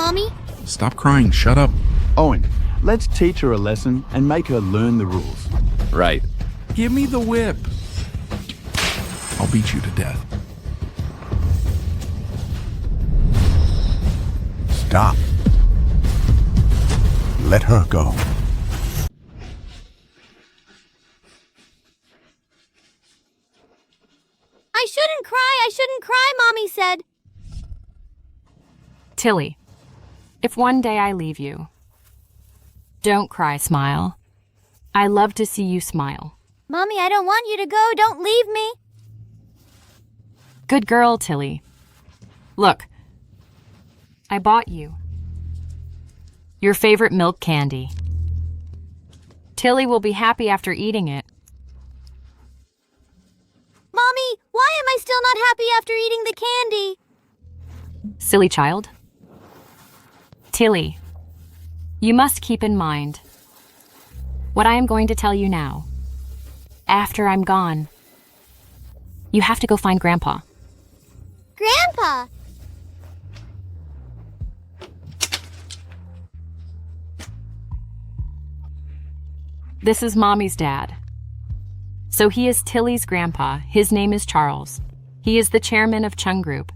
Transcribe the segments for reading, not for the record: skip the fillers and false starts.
Mommy? Stop crying, shut up. Owen, let's teach her a lesson and make her learn the rules. Right. Give me the whip. I'll beat you to death. Stop. Let her go. I shouldn't cry, Mommy said. Tilly, if one day I leave you, don't cry, smile. I love to see you smile. Mommy, I don't want you to go. Don't leave me. Good girl, Tilly. Look, I bought you your favorite milk candy. Tilly will be happy after eating it. Mommy, why am I still not happy after eating the candy? Silly child. Tilly, you must keep in mind what I am going to tell you now. After I'm gone, you have to go find Grandpa. Grandpa! This is Mommy's dad. So he is Tilly's grandpa. His name is Charles. He is the chairman of Chung Group.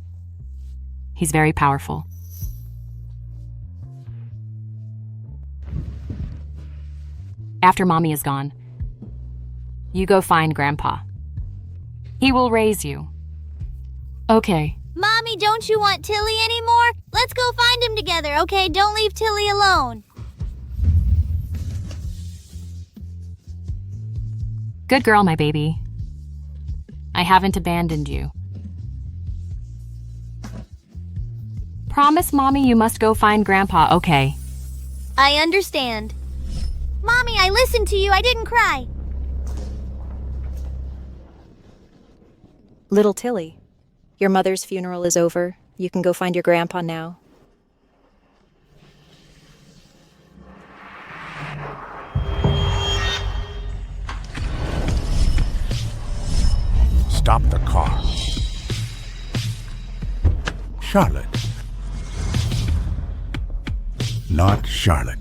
He's very powerful. After Mommy is gone, you go find Grandpa. He will raise you. Okay. Mommy, don't you want Tilly anymore? Let's go find him together, okay? Don't leave Tilly alone. Good girl, my baby. I haven't abandoned you. Promise Mommy you must go find Grandpa, okay? I understand. Mommy, I listened to you. I didn't cry. Little Tilly, your mother's funeral is over. You can go find your grandpa now. Stop the car. Charlotte. Not Charlotte.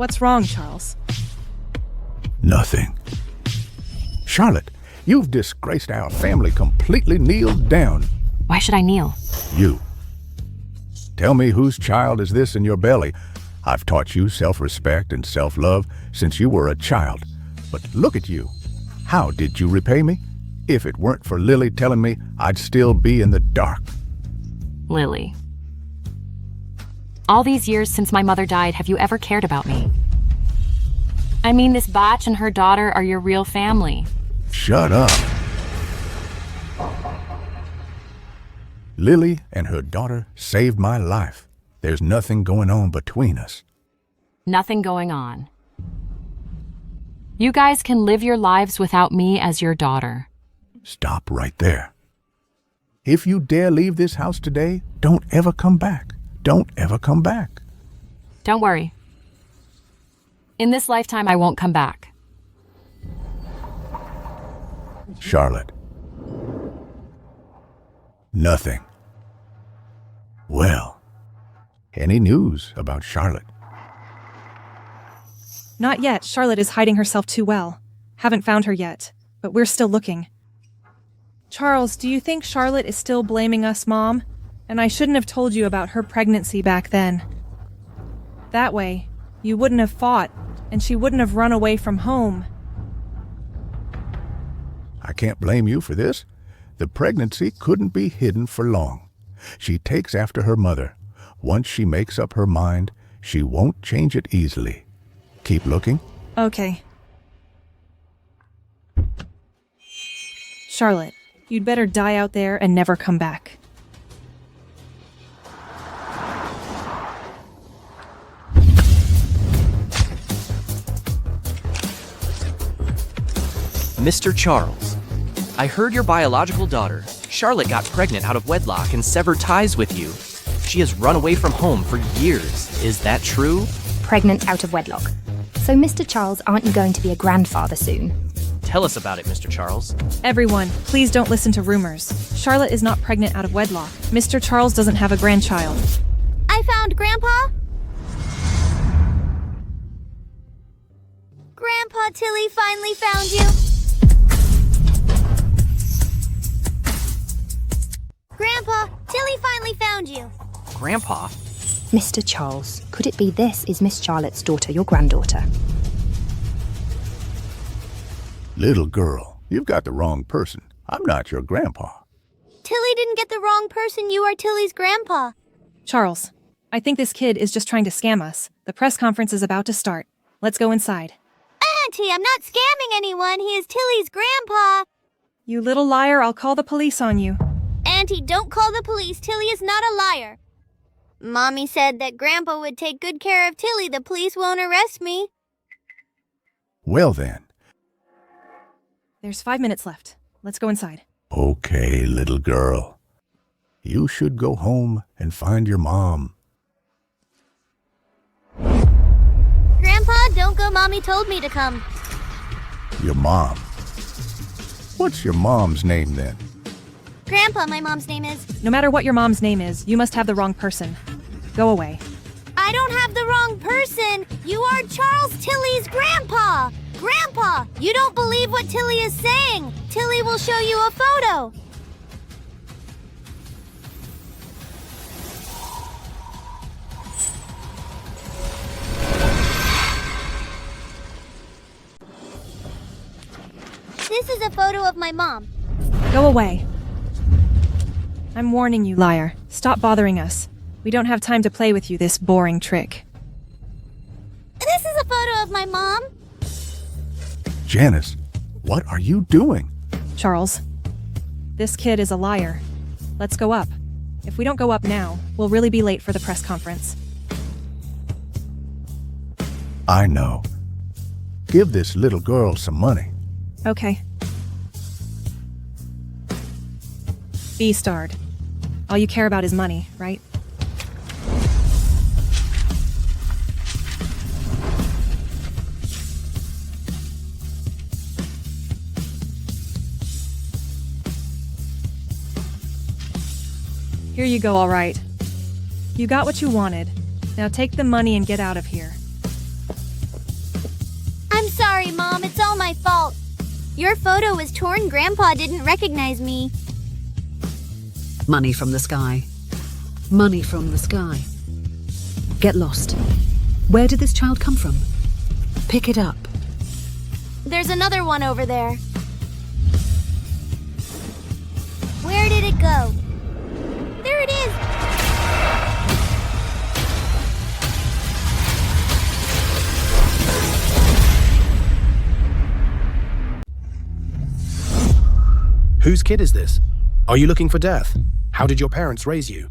What's wrong, Charles? Nothing. Charlotte, you've disgraced our family. Completely kneeled down. Why should I kneel? You. Tell me, whose child is this in your belly? I've taught you self-respect and self-love since you were a child. But look at you. How did you repay me? If it weren't for Lily telling me, I'd still be in the dark. Lily. All these years since my mother died, have you ever cared about me? I mean, this Botch and her daughter are your real family. Shut up. Lily and her daughter saved my life. There's nothing going on between us. Nothing going on. You guys can live your lives without me as your daughter. Stop right there. If you dare leave this house today, don't ever come back. Don't ever come back. Don't worry. In this lifetime, I won't come back. Charlotte. Nothing. Well, any news about Charlotte? Not yet. Charlotte is hiding herself too well. Haven't found her yet, but we're still looking. Charles, do you think Charlotte is still blaming us, Mom? And I shouldn't have told you about her pregnancy back then. That way, you wouldn't have fought, and she wouldn't have run away from home. I can't blame you for this. The pregnancy couldn't be hidden for long. She takes after her mother. Once she makes up her mind, she won't change it easily. Keep looking. Okay. Charlotte, you'd better die out there and never come back. Mr. Charles, I heard your biological daughter, Charlotte, got pregnant out of wedlock and severed ties with you. She has run away from home for years. Is that true? Pregnant out of wedlock. So, Mr. Charles, aren't you going to be a grandfather soon? Tell us about it, Mr. Charles. Everyone, please don't listen to rumors. Charlotte is not pregnant out of wedlock. Mr. Charles doesn't have a grandchild. I found found Grandpa? Grandpa, Tilly finally found you. Grandpa, Tilly finally found you. Grandpa? Mr. Charles, could it be this is Miss Charlotte's daughter, your granddaughter? Little girl, you've got the wrong person. I'm not your grandpa. Tilly didn't get the wrong person. You are Tilly's grandpa. Charles, I think this kid is just trying to scam us. The press conference is about to start. Let's go inside. Auntie, I'm not scamming anyone. He is Tilly's grandpa. You little liar, I'll call the police on you. Auntie, don't call the police. Tilly is not a liar. Mommy said that Grandpa would take good care of Tilly. The police won't arrest me. Well then. There's 5 minutes left. Let's go inside. Okay, little girl. You should go home and find your mom. Grandpa, don't go. Mommy told me to come. Your mom. What's your mom's name then? Grandpa, my mom's name is. No matter what your mom's name is, you must have the wrong person. Go away. I don't have the wrong person. You are Charles Tilly's grandpa. Grandpa, you don't believe what Tilly is saying. Tilly will show you a photo. This is a photo of my mom. Go away. I'm warning you, liar. Stop bothering us. We don't have time to play with you this boring trick. This is a photo of my mom. Janice, what are you doing? Charles, this kid is a liar. Let's go up. If we don't go up now, we'll really be late for the press conference. I know. Give this little girl some money. Okay. Be starred. All you care about is money, right? Here you go, all right. You got what you wanted. Now take the money and get out of here. I'm sorry, Mom. It's all my fault. Your photo was torn. Grandpa didn't recognize me. Money from the sky. Money from the sky. Get lost. Where did this child come from? Pick it up. There's another one over there. Where did it go? There it is! Whose kid is this? Are you looking for death? How did your parents raise you?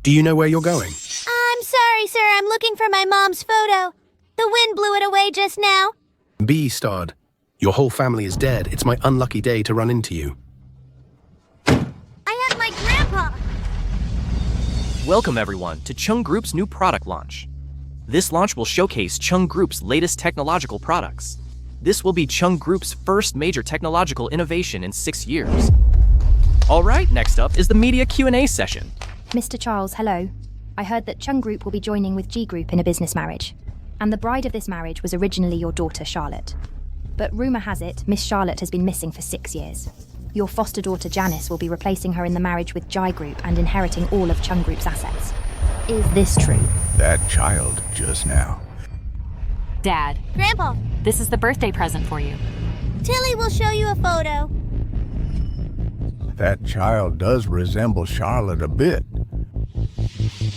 Do you know where you're going? I'm sorry, sir. I'm looking for my mom's photo. The wind blew it away just now. Be starred. Your whole family is dead. It's my unlucky day to run into you. I have my grandpa. Welcome everyone to Chung Group's new product launch. This launch will showcase Chung Group's latest technological products. This will be Chung Group's first major technological innovation in 6 years. All right, next up is the media Q&A session. Mr. Charles, hello. I heard that Chung Group will be joining with G Group in a business marriage. And the bride of this marriage was originally your daughter, Charlotte. But rumour has it, Miss Charlotte has been missing for 6 years. Your foster daughter, Janice, will be replacing her in the marriage with G Group and inheriting all of Chung Group's assets. Is this true? That child just now. Dad, Grandpa, this is the birthday present for you. Tilly will show you a photo. That child does resemble Charlotte a bit.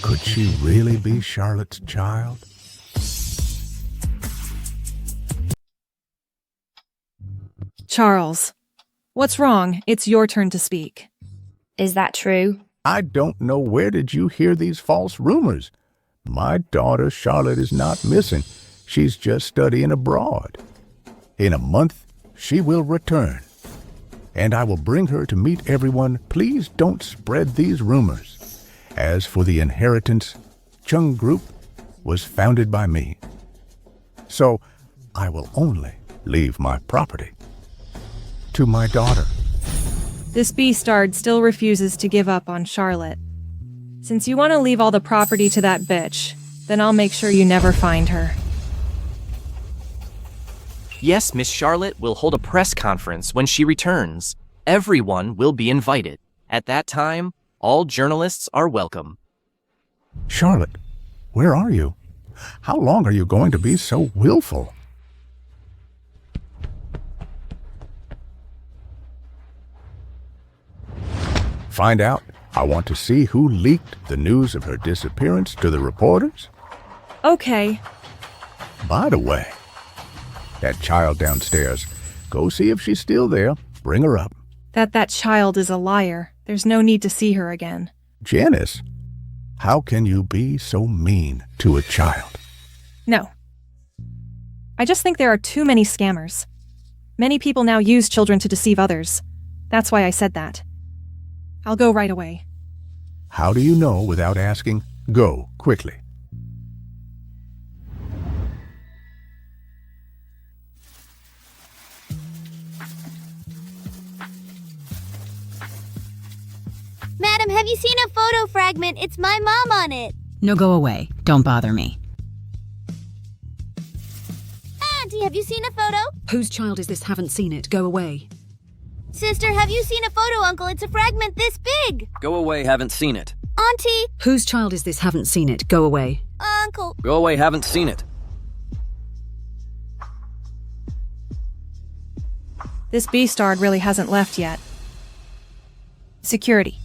Could she really be Charlotte's child? Charles, what's wrong? It's your turn to speak. Is that true? I don't know, where did you hear these false rumors? My daughter Charlotte is not missing. She's just studying abroad. In a month, she will return. And I will bring her to meet everyone. Please don't spread these rumors. As for the inheritance, Chung Group was founded by me. So I will only leave my property to my daughter. This beastard still refuses to give up on Charlotte. Since you want to leave all the property to that bitch, then I'll make sure you never find her. Yes, Miss Charlotte will hold a press conference when she returns. Everyone will be invited. At that time, all journalists are welcome. Charlotte, where are you? How long are you going to be so willful? Find out. I want to see who leaked the news of her disappearance to the reporters. Okay. By the way, that child downstairs, go see if she's still there. Bring her up. That child is a liar. There's no need to see her again. Janice, how can you be so mean to a child? No. I just think there are too many scammers. Many people now use children to deceive others. That's why I said that. I'll go right away. How do you know without asking? Go, quickly. Madam, have you seen a photo fragment? It's my mom on it. No, go away. Don't bother me. Auntie, have you seen a photo? Whose child is this? Haven't seen it. Go away. Sister, have you seen a photo, Uncle? It's a fragment this big. Go away, haven't seen it. Auntie! Whose child is this? Haven't seen it. Go away. Uncle! Go away, haven't seen it. This beastard really hasn't left yet. Security.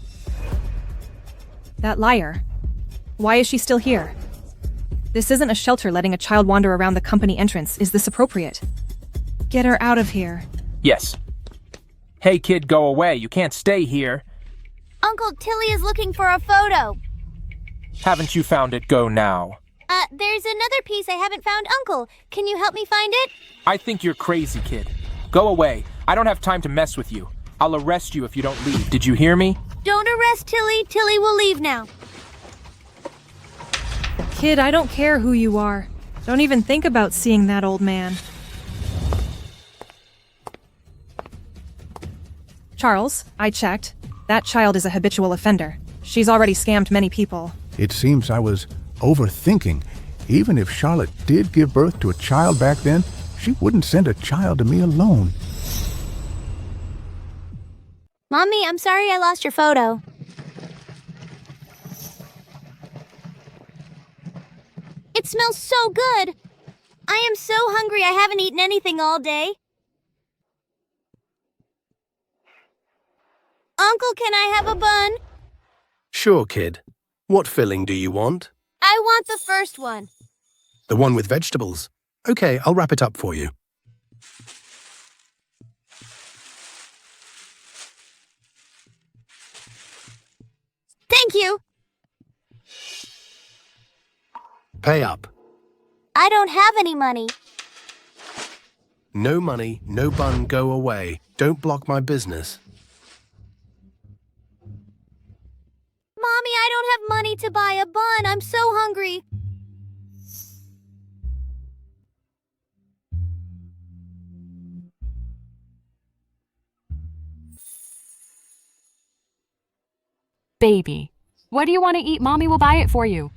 That liar. Why is she still here? This isn't a shelter letting a child wander around the company entrance. Is this appropriate? Get her out of here. Yes. Hey kid, go away. You can't stay here. Uncle, Tilly is looking for a photo. Haven't you found it? Go now. There's another piece I haven't found, Uncle. Can you help me find it? I think you're crazy, kid. Go away. I don't have time to mess with you. I'll arrest you if you don't leave. Did you hear me? Don't arrest Tilly. Tilly will leave now. Kid, I don't care who you are. Don't even think about seeing that old man. Charles, I checked. That child is a habitual offender. She's already scammed many people. It seems I was overthinking. Even if Charlotte did give birth to a child back then, she wouldn't send a child to me alone. Mommy, I'm sorry I lost your photo. It smells so good. I am so hungry. I haven't eaten anything all day. Uncle, can I have a bun? Sure, kid. What filling do you want? I want the first one. The one with vegetables. Okay, I'll wrap it up for you. Thank you. Pay up. I don't have any money. No money, no bun, go away. Don't block my business. Mommy, I don't have money to buy a bun. I'm so hungry. Baby, what do you want to eat? Mommy will buy it for you.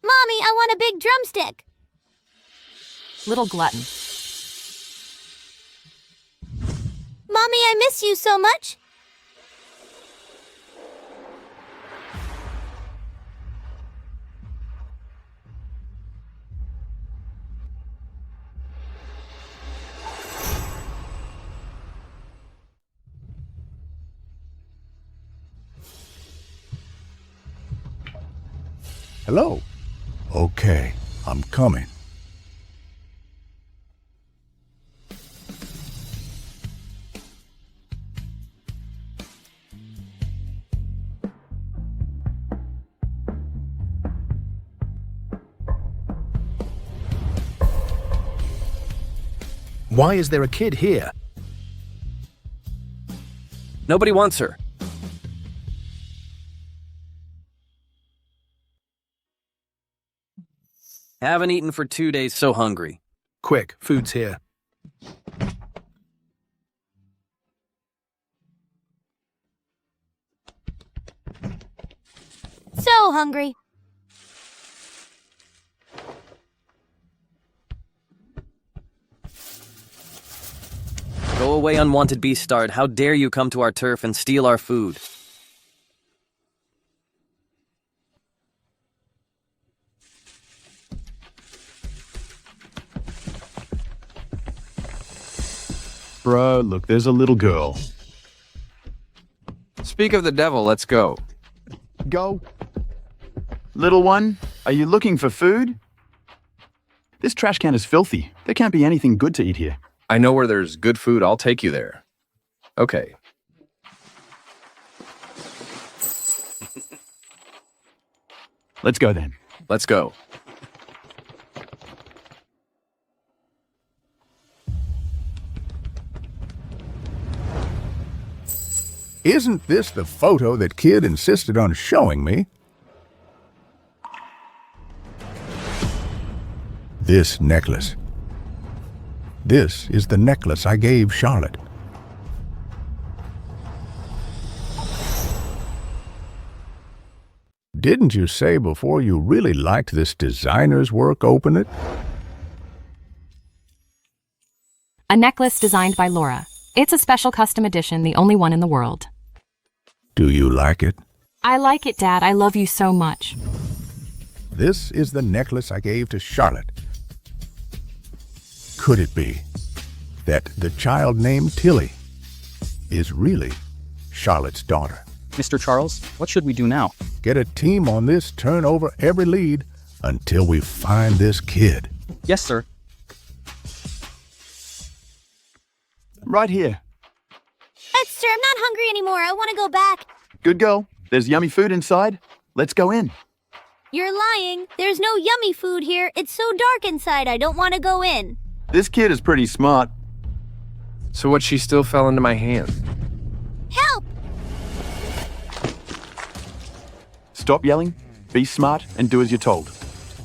Mommy, I want a big drumstick. Little glutton. Mommy, I miss you so much. Hello? Okay, I'm coming. Why is there a kid here? Nobody wants her. Haven't eaten for 2 days, so hungry. Quick, food's here. So hungry. Go away, unwanted beastard. How dare you come to our turf and steal our food? Bro, look, there's a little girl. Speak of the devil, let's go. Go. Little one, are you looking for food? This trash can is filthy. There can't be anything good to eat here. I know where there's good food, I'll take you there. Okay. Let's go then. Let's go. Isn't this the photo that Kid insisted on showing me? This necklace. This is the necklace I gave Charlotte. Didn't you say before you really liked this designer's work, open it? A necklace designed by Laura. It's a special custom edition, the only one in the world. Do you like it? I like it, Dad. I love you so much. This is the necklace I gave to Charlotte. Could it be that the child named Tilly is really Charlotte's daughter? Mr. Charles, what should we do now? Get a team on this, turn over every lead until we find this kid. Yes, sir. Right here. Esther, I'm not hungry anymore. I want to go back. Good girl. There's yummy food inside. Let's go in. You're lying. There's no yummy food here. It's so dark inside. I don't want to go in. This kid is pretty smart. So what, she still fell into my hand? Help! Stop yelling, be smart, and do as you're told.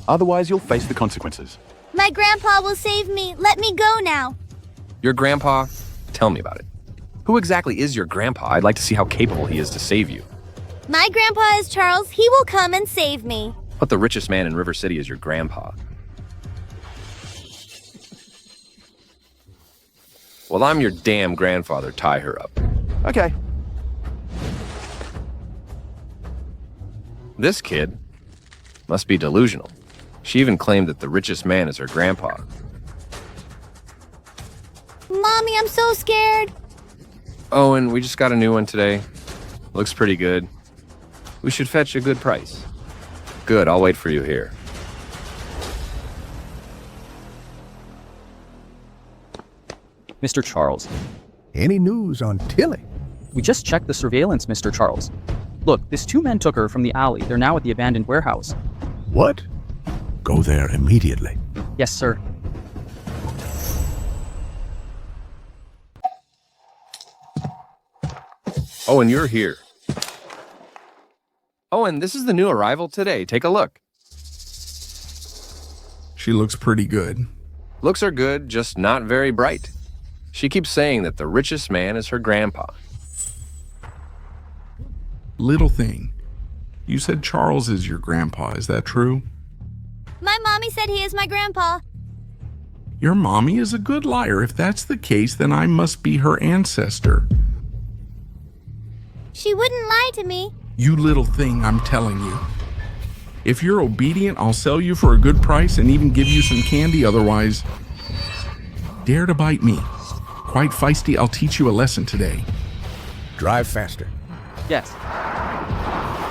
Otherwise, you'll face the consequences. My grandpa will save me. Let me go now. Your grandpa? Tell me about it. Who exactly is your grandpa? I'd like to see how capable he is to save you. My grandpa is Charles. He will come and save me. But the richest man in River City is your grandpa. Well, I'm your damn grandfather. Tie her up. Okay. This kid must be delusional. She even claimed that the richest man is her grandpa. Mommy, I'm so scared. Oh, and we just got a new one today. Looks pretty good. We should fetch a good price. Good, I'll wait for you here. Mr. Charles. Any news on Tilly? We just checked the surveillance, Mr. Charles. Look, these two men took her from the alley. They're now at the abandoned warehouse. What? Go there immediately. Yes, sir. Oh, and you're here. Oh, and this is the new arrival today. Take a look. She looks pretty good. Looks are good, just not very bright. She keeps saying that the richest man is her grandpa. Little thing. You said Charles is your grandpa, is that true? My mommy said he is my grandpa. Your mommy is a good liar. If that's the case, then I must be her ancestor. She wouldn't lie to me. You little thing, I'm telling you. If you're obedient, I'll sell you for a good price and even give you some candy. Otherwise, dare to bite me. Quite feisty, I'll teach you a lesson today. Drive faster. Yes.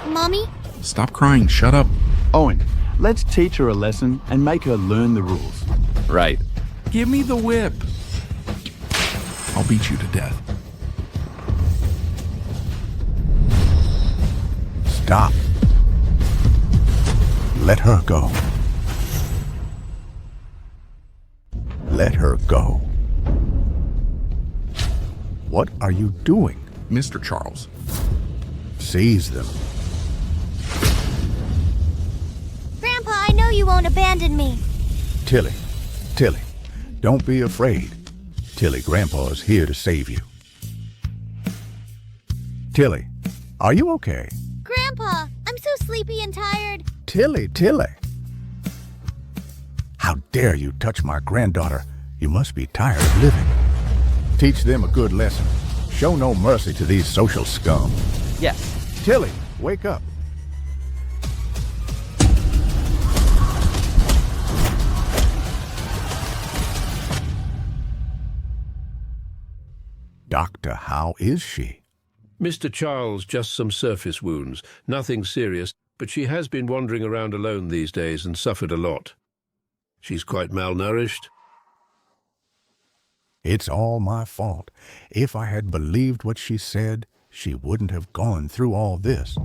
Mommy? Stop crying, shut up. Owen, let's teach her a lesson and make her learn the rules. Right. Give me the whip. I'll beat you to death. Stop. Let her go. Let her go. What are you doing? Mr. Charles. Seize them. Grandpa, I know you won't abandon me. Tilly, don't be afraid. Tilly, Grandpa is here to save you. Tilly, are you okay? Grandpa, I'm so sleepy and tired. Tilly. How dare you touch my granddaughter? You must be tired of living. Teach them a good lesson. Show no mercy to these social scum. Yes. Tilly, wake up. Doctor, how is she? Mr. Charles, just some surface wounds. Nothing serious, but she has been wandering around alone these days and suffered a lot. She's quite malnourished. It's all my fault. If I had believed what she said, she wouldn't have gone through all this.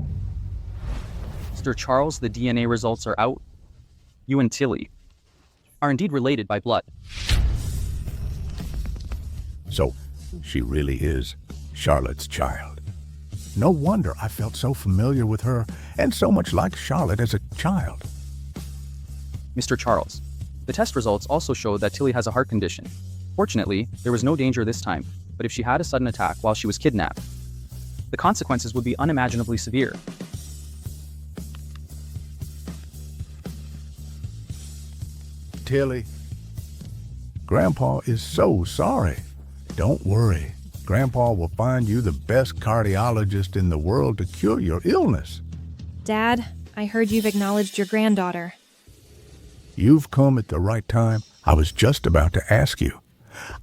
Mr. Charles, the DNA results are out. You and Tilly are indeed related by blood. So, she really is Charlotte's child. No wonder I felt so familiar with her and so much like Charlotte as a child. Mr. Charles, the test results also showed that Tilly has a heart condition. Fortunately, there was no danger this time, but if she had a sudden attack while she was kidnapped, the consequences would be unimaginably severe. Tilly, Grandpa is so sorry. Don't worry. Grandpa will find you the best cardiologist in the world to cure your illness. Dad, I heard you've acknowledged your granddaughter. You've come at the right time. I was just about to ask you.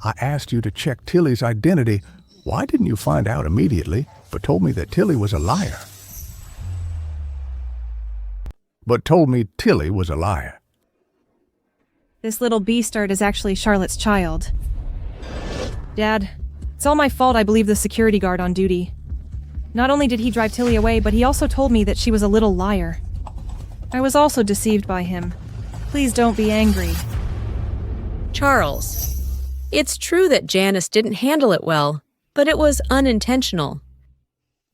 I asked you to check Tilly's identity. Why didn't you find out immediately, but told me that Tilly was a liar? This little beastard is actually Charlotte's child. Dad, it's all my fault I believed the security guard on duty. Not only did he drive Tilly away, but he also told me that she was a little liar. I was also deceived by him. Please don't be angry. Charles, it's true that Janice didn't handle it well, but it was unintentional.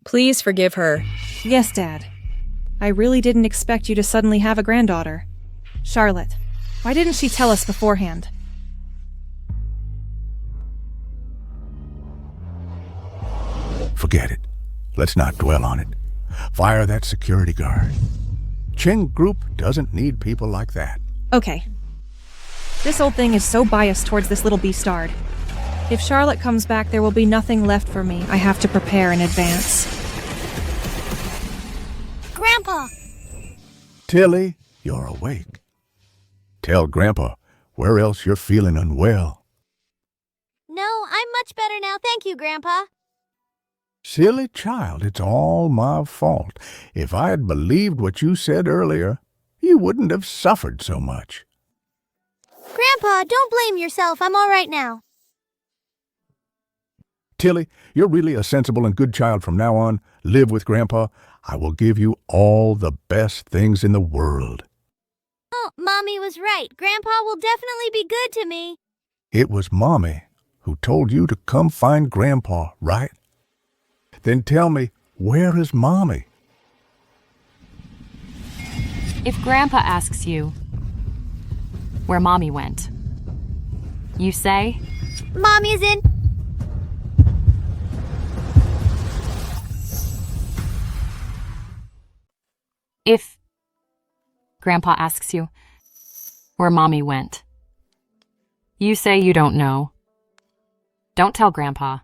Please forgive her. Yes, Dad. I really didn't expect you to suddenly have a granddaughter. Charlotte, why didn't she tell us beforehand? Forget it. Let's not dwell on it. Fire that security guard. Cheng Group doesn't need people like that. Okay. This old thing is so biased towards this little beastard. If Charlotte comes back, there will be nothing left for me. I have to prepare in advance. Grandpa! Tilly, you're awake. Tell Grandpa where else you're feeling unwell. No, I'm much better now, thank you, Grandpa. Silly child, it's all my fault. If I had believed what you said earlier, you wouldn't have suffered so much. Grandpa, don't blame yourself. I'm all right now. Tilly, you're really a sensible and good child from now on. Live with Grandpa. I will give you all the best things in the world. Oh, Mommy was right. Grandpa will definitely be good to me. It was Mommy who told you to come find Grandpa, right? Then tell me, where is Mommy? If Grandpa asks you where Mommy went, you say, Mommy's in. If Grandpa asks you where Mommy went, you say you don't know. Don't tell Grandpa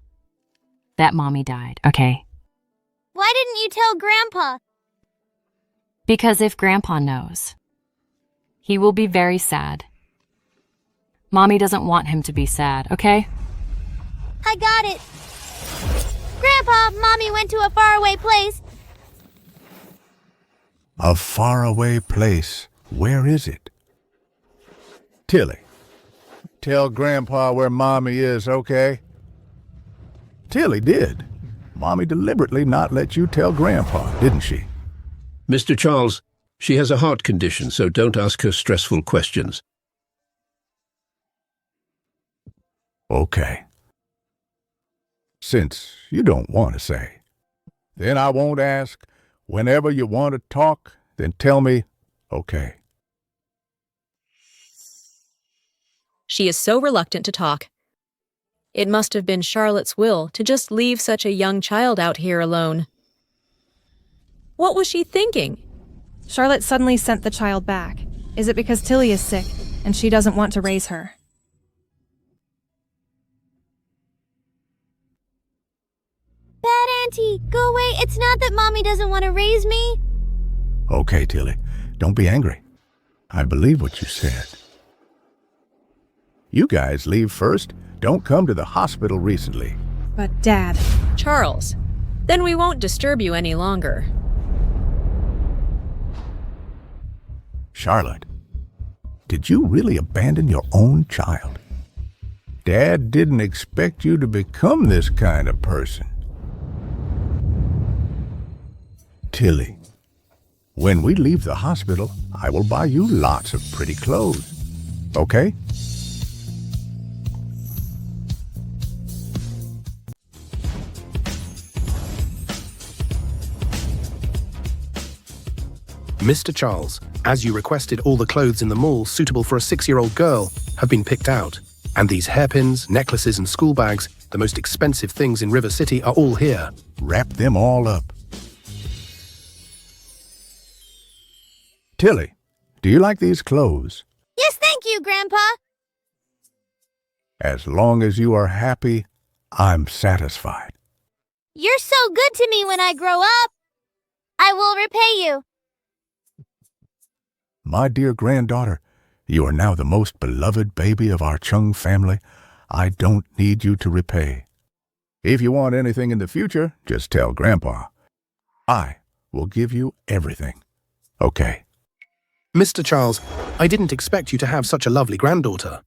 that Mommy died, okay? Why didn't you tell Grandpa? Because if Grandpa knows, he will be very sad. Mommy doesn't want him to be sad, okay? I got it. Grandpa, Mommy went to a faraway place. A faraway place. Where is it? Tilly, tell Grandpa where Mommy is, okay? Tilly did. Mommy deliberately not let you tell Grandpa, didn't she? Mr. Charles, she has a heart condition, so don't ask her stressful questions. Okay. Since you don't want to say, then I won't ask. Whenever you want to talk, then tell me, okay. She is so reluctant to talk. It must have been Charlotte's will to just leave such a young child out here alone. What was she thinking? Charlotte suddenly sent the child back. Is it because Tilly is sick and she doesn't want to raise her? Bad Auntie, go away. It's not that Mommy doesn't want to raise me. Okay, Tilly, don't be angry. I believe what you said. You guys leave first. Don't come to the hospital recently. But Dad... Charles, then we won't disturb you any longer. Charlotte, did you really abandon your own child? Dad didn't expect you to become this kind of person. Tilly, when we leave the hospital, I will buy you lots of pretty clothes. Okay? Mr. Charles, as you requested, all the clothes in the mall suitable for a 6-year-old girl have been picked out. And these hairpins, necklaces, and school bags, the most expensive things in River City, are all here. Wrap them all up. Tilly, do you like these clothes? Yes, thank you, Grandpa. As long as you are happy, I'm satisfied. You're so good to me when I grow up. I will repay you. My dear granddaughter, you are now the most beloved baby of our Chung family. I don't need you to repay. If you want anything in the future, just tell Grandpa. I will give you everything. Okay. Mr. Charles, I didn't expect you to have such a lovely granddaughter.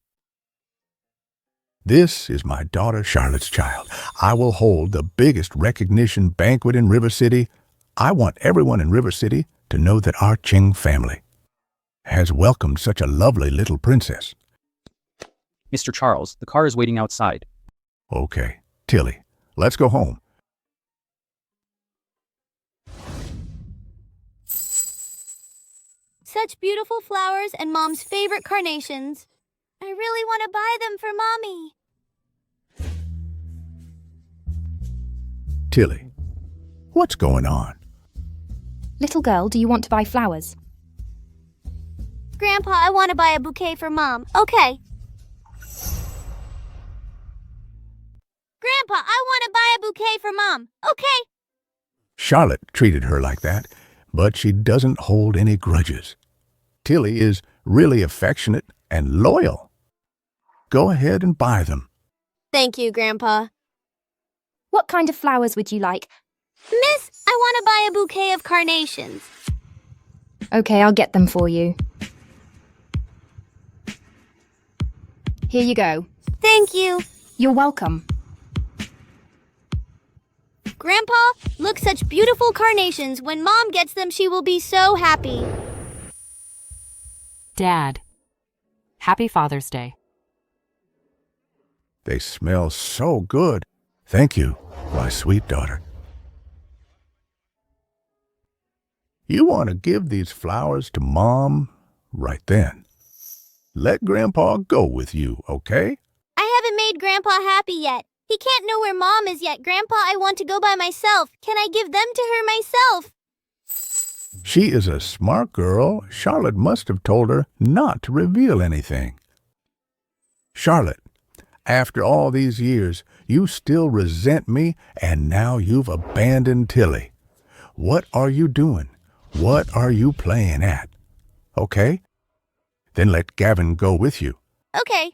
This is my daughter Charlotte's child. I will hold the biggest recognition banquet in River City. I want everyone in River City to know that our Ching family has welcomed such a lovely little princess. Mr. Charles, the car is waiting outside. Okay, Tilly, let's go home. Such beautiful flowers and Mom's favorite carnations. I really want to buy them for Mommy. Tilly, what's going on? Little girl, do you want to buy flowers? Grandpa, I want to buy a bouquet for Mom. Okay. Grandpa, I want to buy a bouquet for Mom. Okay. Charlotte treated her like that, but she doesn't hold any grudges. Tilly is really affectionate and loyal. Go ahead and buy them. Thank you, Grandpa. What kind of flowers would you like? Miss, I want to buy a bouquet of carnations. Okay, I'll get them for you. Here you go. Thank you. You're welcome. Grandpa, look, such beautiful carnations. When Mom gets them, she will be so happy. Dad, happy Father's Day. They smell so good. Thank you, my sweet daughter. You want to give these flowers to Mom right then. Let Grandpa go with you, okay? I haven't made Grandpa happy yet. He can't know where Mom is yet. Grandpa, I want to go by myself. Can I give them to her myself? She is a smart girl. Charlotte must have told her not to reveal anything. Charlotte, after all these years, you still resent me, and now you've abandoned Tilly. What are you doing? What are you playing at? Okay? Then let Gavin go with you. Okay.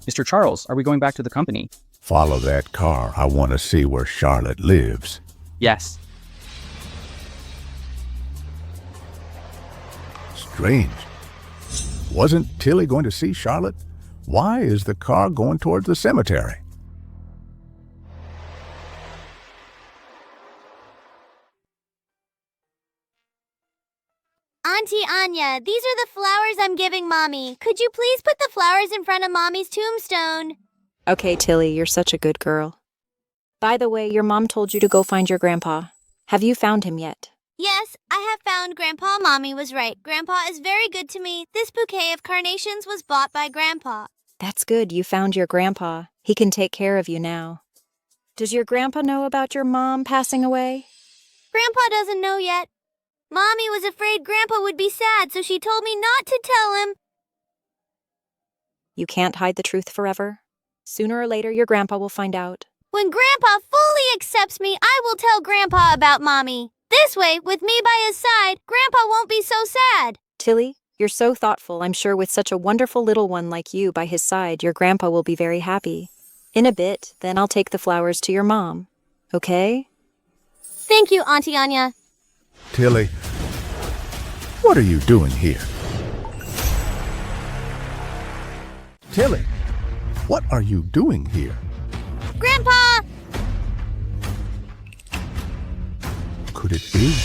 Mr. Charles, are we going back to the company? Follow that car. I want to see where Charlotte lives. Yes. Strange. Wasn't Tilly going to see Charlotte? Why is the car going towards the cemetery? Auntie Anya, these are the flowers I'm giving Mommy. Could you please put the flowers in front of Mommy's tombstone? Okay, Tilly, you're such a good girl. By the way, your mom told you to go find your grandpa. Have you found him yet? Yes, I have found Grandpa. Mommy was right. Grandpa is very good to me. This bouquet of carnations was bought by Grandpa. That's good. You found your grandpa. He can take care of you now. Does your grandpa know about your mom passing away? Grandpa doesn't know yet. Mommy was afraid Grandpa would be sad, so she told me not to tell him. You can't hide the truth forever. Sooner or later, your grandpa will find out. When Grandpa fully accepts me, I will tell Grandpa about Mommy. This way, with me by his side, Grandpa won't be so sad. Tilly, you're so thoughtful. I'm sure with such a wonderful little one like you by his side, your grandpa will be very happy. In a bit, then I'll take the flowers to your mom. Okay? Thank you, Auntie Anya. Tilly, what are you doing here? Tilly, what are you doing here? Grandpa! Could it be?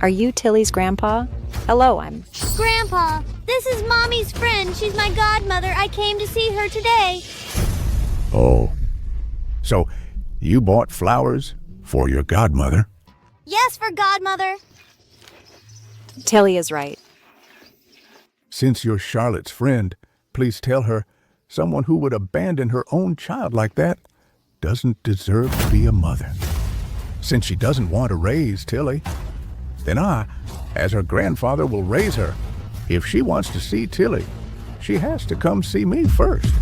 Are you Tilly's grandpa? Hello, I'm... Grandpa, this is Mommy's friend. She's my godmother. I came to see her today. Oh, so you bought flowers for your godmother? Yes, for godmother. Tilly is right. Since you're Charlotte's friend, please tell her someone who would abandon her own child like that doesn't deserve to be a mother. Since she doesn't want to raise Tilly, then I, as her grandfather, will raise her. If she wants to see Tilly, she has to come see me first.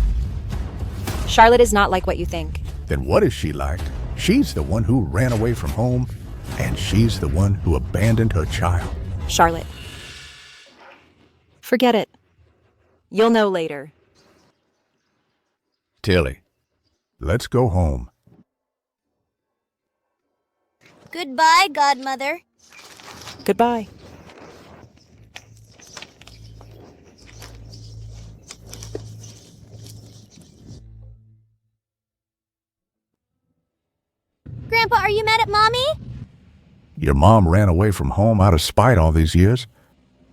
Charlotte is not like what you think. Then what is she like? She's the one who ran away from home, and she's the one who abandoned her child. Charlotte. Forget it. You'll know later. Tilly, let's go home. Goodbye, godmother. Goodbye. Grandpa, are you mad at Mommy? Your mom ran away from home out of spite all these years,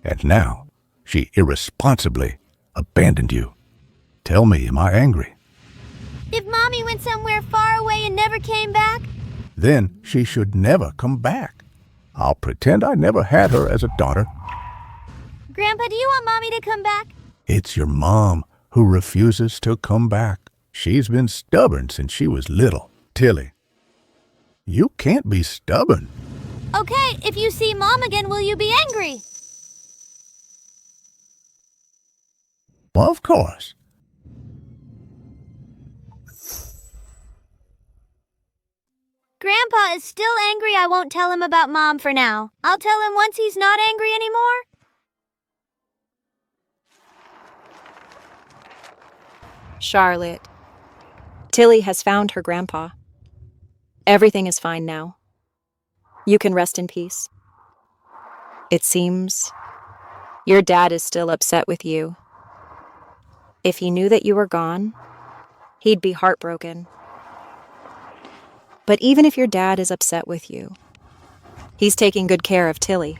and now she irresponsibly abandoned you. Tell me, am I angry? If Mommy went somewhere far away and never came back? Then she should never come back. I'll pretend I never had her as a daughter. Grandpa, do you want Mommy to come back? It's your mom who refuses to come back. She's been stubborn since she was little. Tilly, you can't be stubborn. Okay, if you see Mom again, will you be angry? Of course. Grandpa is still angry. I won't tell him about Mom for now. I'll tell him once he's not angry anymore. Charlotte. Tilly has found her grandpa. Everything is fine now. You can rest in peace. It seems your dad is still upset with you. If he knew that you were gone, he'd be heartbroken. But even if your dad is upset with you, he's taking good care of Tilly.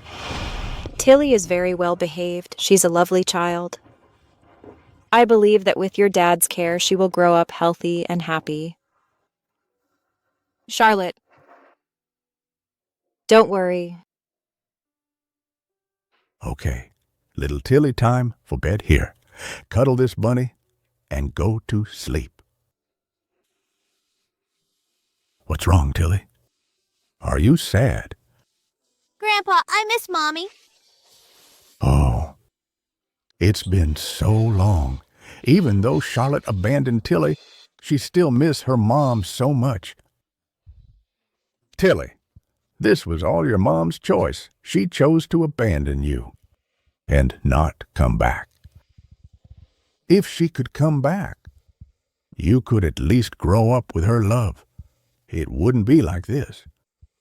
Tilly is very well behaved. She's a lovely child. I believe that with your dad's care, she will grow up healthy and happy. Charlotte, don't worry. Okay, little Tilly time for bed here. Cuddle this bunny and go to sleep. What's wrong, Tilly? Are you sad? Grandpa, I miss Mommy. Oh, it's been so long. Even though Charlotte abandoned Tilly, she still misses her mom so much. Tilly, this was all your mom's choice. She chose to abandon you and not come back. If she could come back, you could at least grow up with her love. It wouldn't be like this,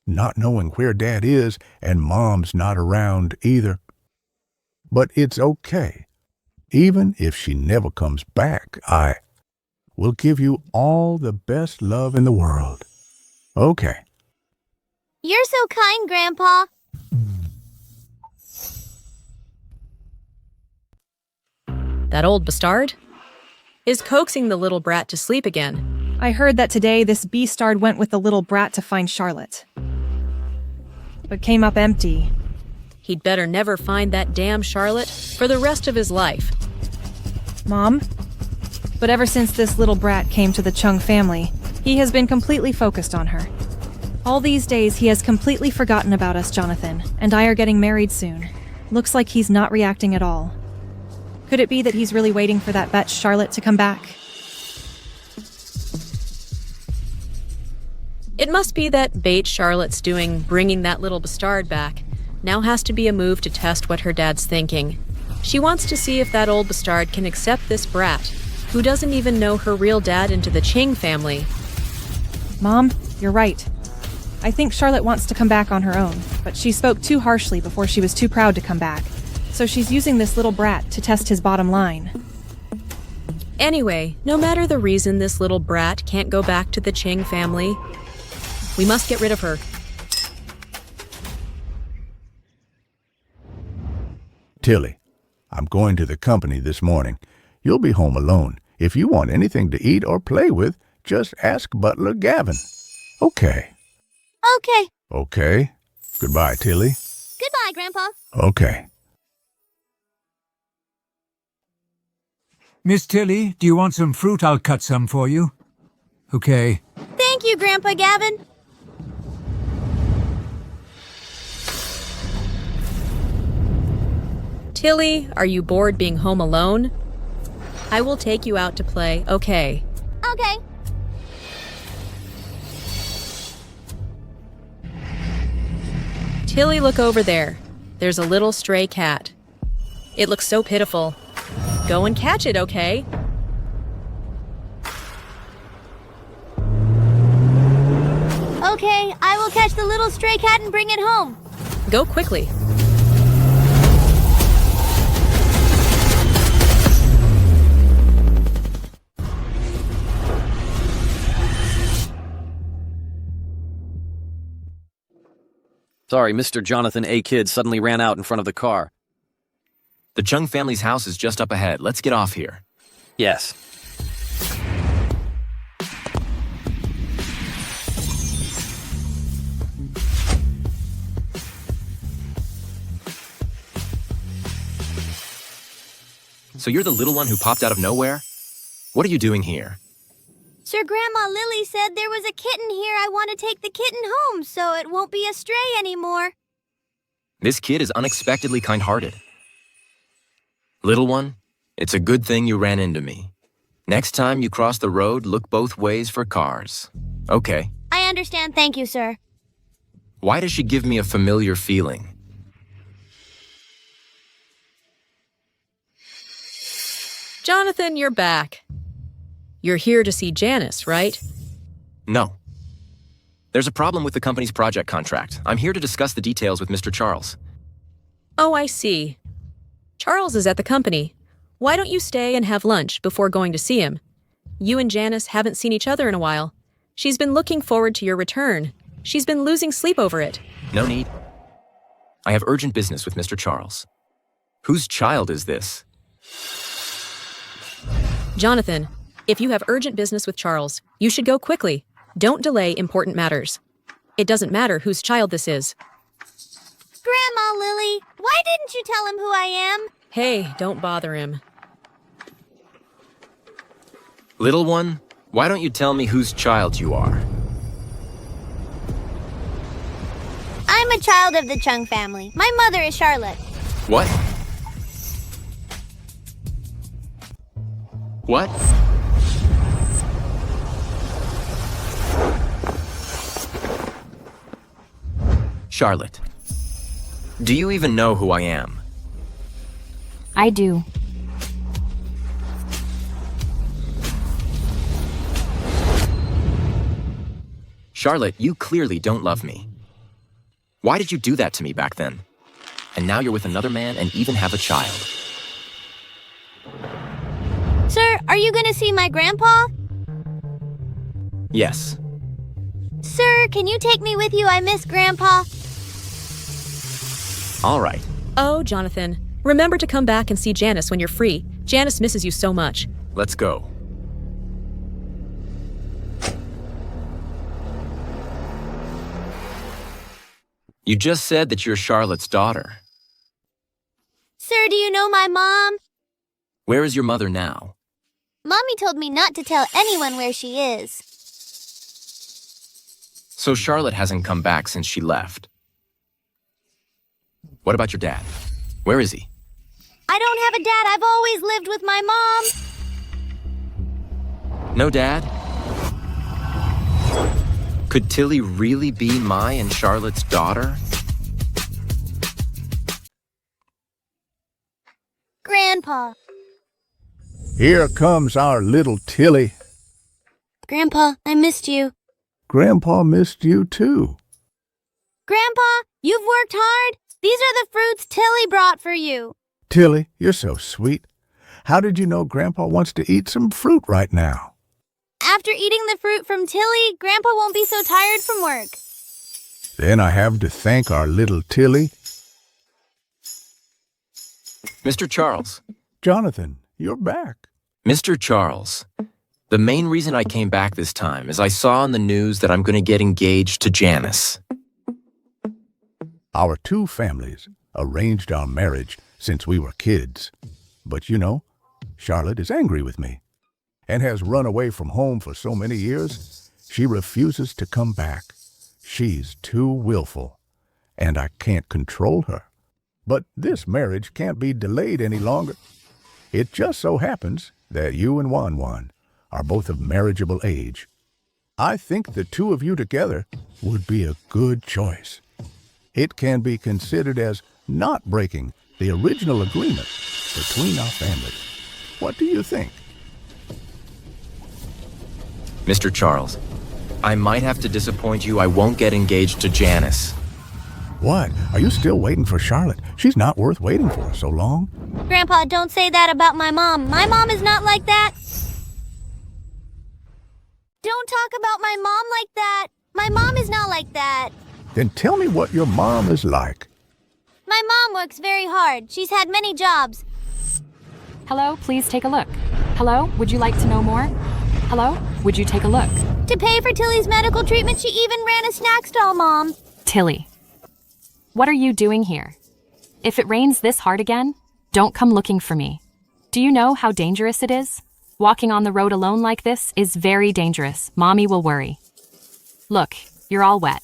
not knowing where Dad is and Mom's not around either. But it's okay. Even if she never comes back, I will give you all the best love in the world. Okay. You're so kind, Grandpa. That old bastard is coaxing the little brat to sleep again. I heard that today this beastard went with the little brat to find Charlotte, but came up empty. He'd better never find that damn Charlotte for the rest of his life. Mom? But ever since this little brat came to the Chung family, He has been completely focused on her. All these days, he has completely forgotten about us, Jonathan, and I are getting married soon. Looks like he's not reacting at all. Could it be that he's really waiting for that bitch Charlotte to come back? It must be that bait Charlotte's doing, bringing that little bastard back, now has to be a move to test what her dad's thinking. She wants to see if that old bastard can accept this brat, who doesn't even know her real dad, into the Ching family. Mom, you're right. I think Charlotte wants to come back on her own, but she spoke too harshly before she was too proud to come back. So she's using this little brat to test his bottom line. Anyway, no matter the reason this little brat can't go back to the Ching family, we must get rid of her. Tilly, I'm going to the company this morning. You'll be home alone. If you want anything to eat or play with, just ask Butler Gavin. Okay. Okay. Okay. Goodbye, Tilly. Goodbye, Grandpa. Okay. Miss Tilly, do you want some fruit? I'll cut some for you. Okay. Thank you, Grandpa Gavin. Tilly, are you bored being home alone? I will take you out to play, okay? Okay. Tilly, look over there. There's a little stray cat. It looks so pitiful. Go and catch it, okay? Okay, I will catch the little stray cat and bring it home. Go quickly. Sorry, Mr. Jonathan A. Kidd suddenly ran out in front of the car. The Chung family's house is just up ahead. Let's get off here. Yes. So you're the little one who popped out of nowhere? What are you doing here? Sir, Grandma Lily said there was a kitten here. I want to take the kitten home so it won't be a stray anymore. This kid is unexpectedly kind-hearted. Little one, it's a good thing you ran into me. Next time you cross the road, look both ways for cars. Okay. I understand. Thank you, sir. Why does she give me a familiar feeling? Jonathan, you're back. You're here to see Janice, right? No. There's a problem with the company's project contract. I'm here to discuss the details with Mr. Charles. Oh, I see. Charles is at the company. Why don't you stay and have lunch before going to see him? You and Janice haven't seen each other in a while. She's been looking forward to your return. She's been losing sleep over it. No need. I have urgent business with Mr. Charles. Whose child is this? Jonathan, if you have urgent business with Charles, you should go quickly. Don't delay important matters. It doesn't matter whose child this is. Grandma Lily, why didn't you tell him who I am? Hey, don't bother him. Little one, why don't you tell me whose child you are? I'm a child of the Chung family. My mother is Charlotte. What? What? Charlotte, do you even know who I am? I do. Charlotte, you clearly don't love me. Why did you do that to me back then? And now you're with another man and even have a child. Sir, are you gonna see my grandpa? Yes. Sir, can you take me with you? I miss Grandpa. All right. Oh, Jonathan, remember to come back and see Janice when you're free. Janice misses you so much. Let's go. You just said that you're Charlotte's daughter. Sir, do you know my mom? Where is your mother now? Mommy told me not to tell anyone where she is. So Charlotte hasn't come back since she left. What about your dad? Where is he? I don't have a dad. I've always lived with my mom. No dad? Could Tilly really be my and Charlotte's daughter? Grandpa. Here comes our little Tilly. Grandpa, I missed you. Grandpa missed you too. Grandpa, you've worked hard. These are the fruits Tilly brought for you. Tilly, you're so sweet. How did you know Grandpa wants to eat some fruit right now? After eating the fruit from Tilly, Grandpa won't be so tired from work. Then I have to thank our little Tilly. Mr. Charles. Jonathan, you're back. Mr. Charles, the main reason I came back this time is I saw on the news that I'm going to get engaged to Janice. Our two families arranged our marriage since we were kids. But you know, Charlotte is angry with me and has run away from home for so many years, she refuses to come back. She's too willful, and I can't control her. But this marriage can't be delayed any longer. It just so happens that you and Wan are both of marriageable age. I think the two of you together would be a good choice. It can be considered as not breaking the original agreement between our families. What do you think? Mr. Charles, I might have to disappoint you. I won't get engaged to Janice. What? Are you still waiting for Charlotte? She's not worth waiting for so long. Grandpa, don't say that about my mom. My mom is not like that. Don't talk about my mom like that. My mom is not like that. Then tell me what your mom is like. My mom works very hard. She's had many jobs. Hello, please take a look. Hello, would you like to know more? Hello, would you take a look? To pay for Tilly's medical treatment, she even ran a snack stall, Mom. Tilly, what are you doing here? If it rains this hard again, don't come looking for me. Do you know how dangerous it is? Walking on the road alone like this is very dangerous. Mommy will worry. Look, you're all wet.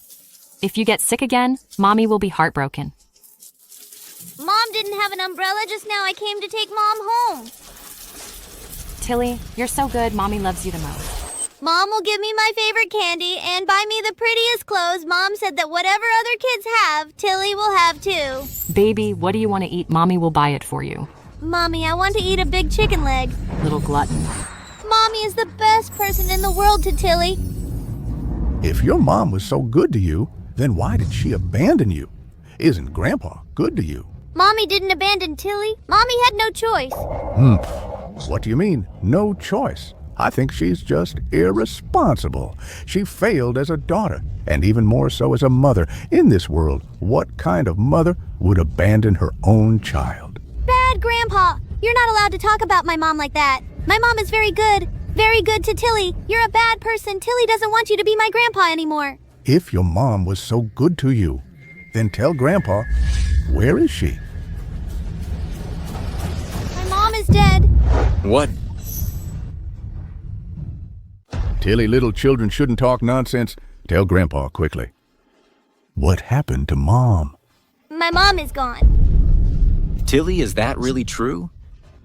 If you get sick again, Mommy will be heartbroken. Mom didn't have an umbrella just now. I came to take Mom home. Tilly, you're so good. Mommy loves you the most. Mom will give me my favorite candy and buy me the prettiest clothes. Mom said that whatever other kids have, Tilly will have too. Baby, what do you want to eat? Mommy will buy it for you. Mommy, I want to eat a big chicken leg. Little glutton. Mommy is the best person in the world to Tilly. If your mom was so good to you, then why did she abandon you? Isn't Grandpa good to you? Mommy didn't abandon Tilly. Mommy had no choice. What do you mean, no choice? I think she's just irresponsible. She failed as a daughter, and even more so as a mother. In this world, what kind of mother would abandon her own child? Bad Grandpa! You're not allowed to talk about my mom like that. My mom is very good to Tilly. You're a bad person. Tilly doesn't want you to be my grandpa anymore. If your mom was so good to you, then tell Grandpa, where is she? My mom is dead. What? Tilly, little children shouldn't talk nonsense. Tell Grandpa quickly. What happened to Mom? My mom is gone. Tilly, is that really true?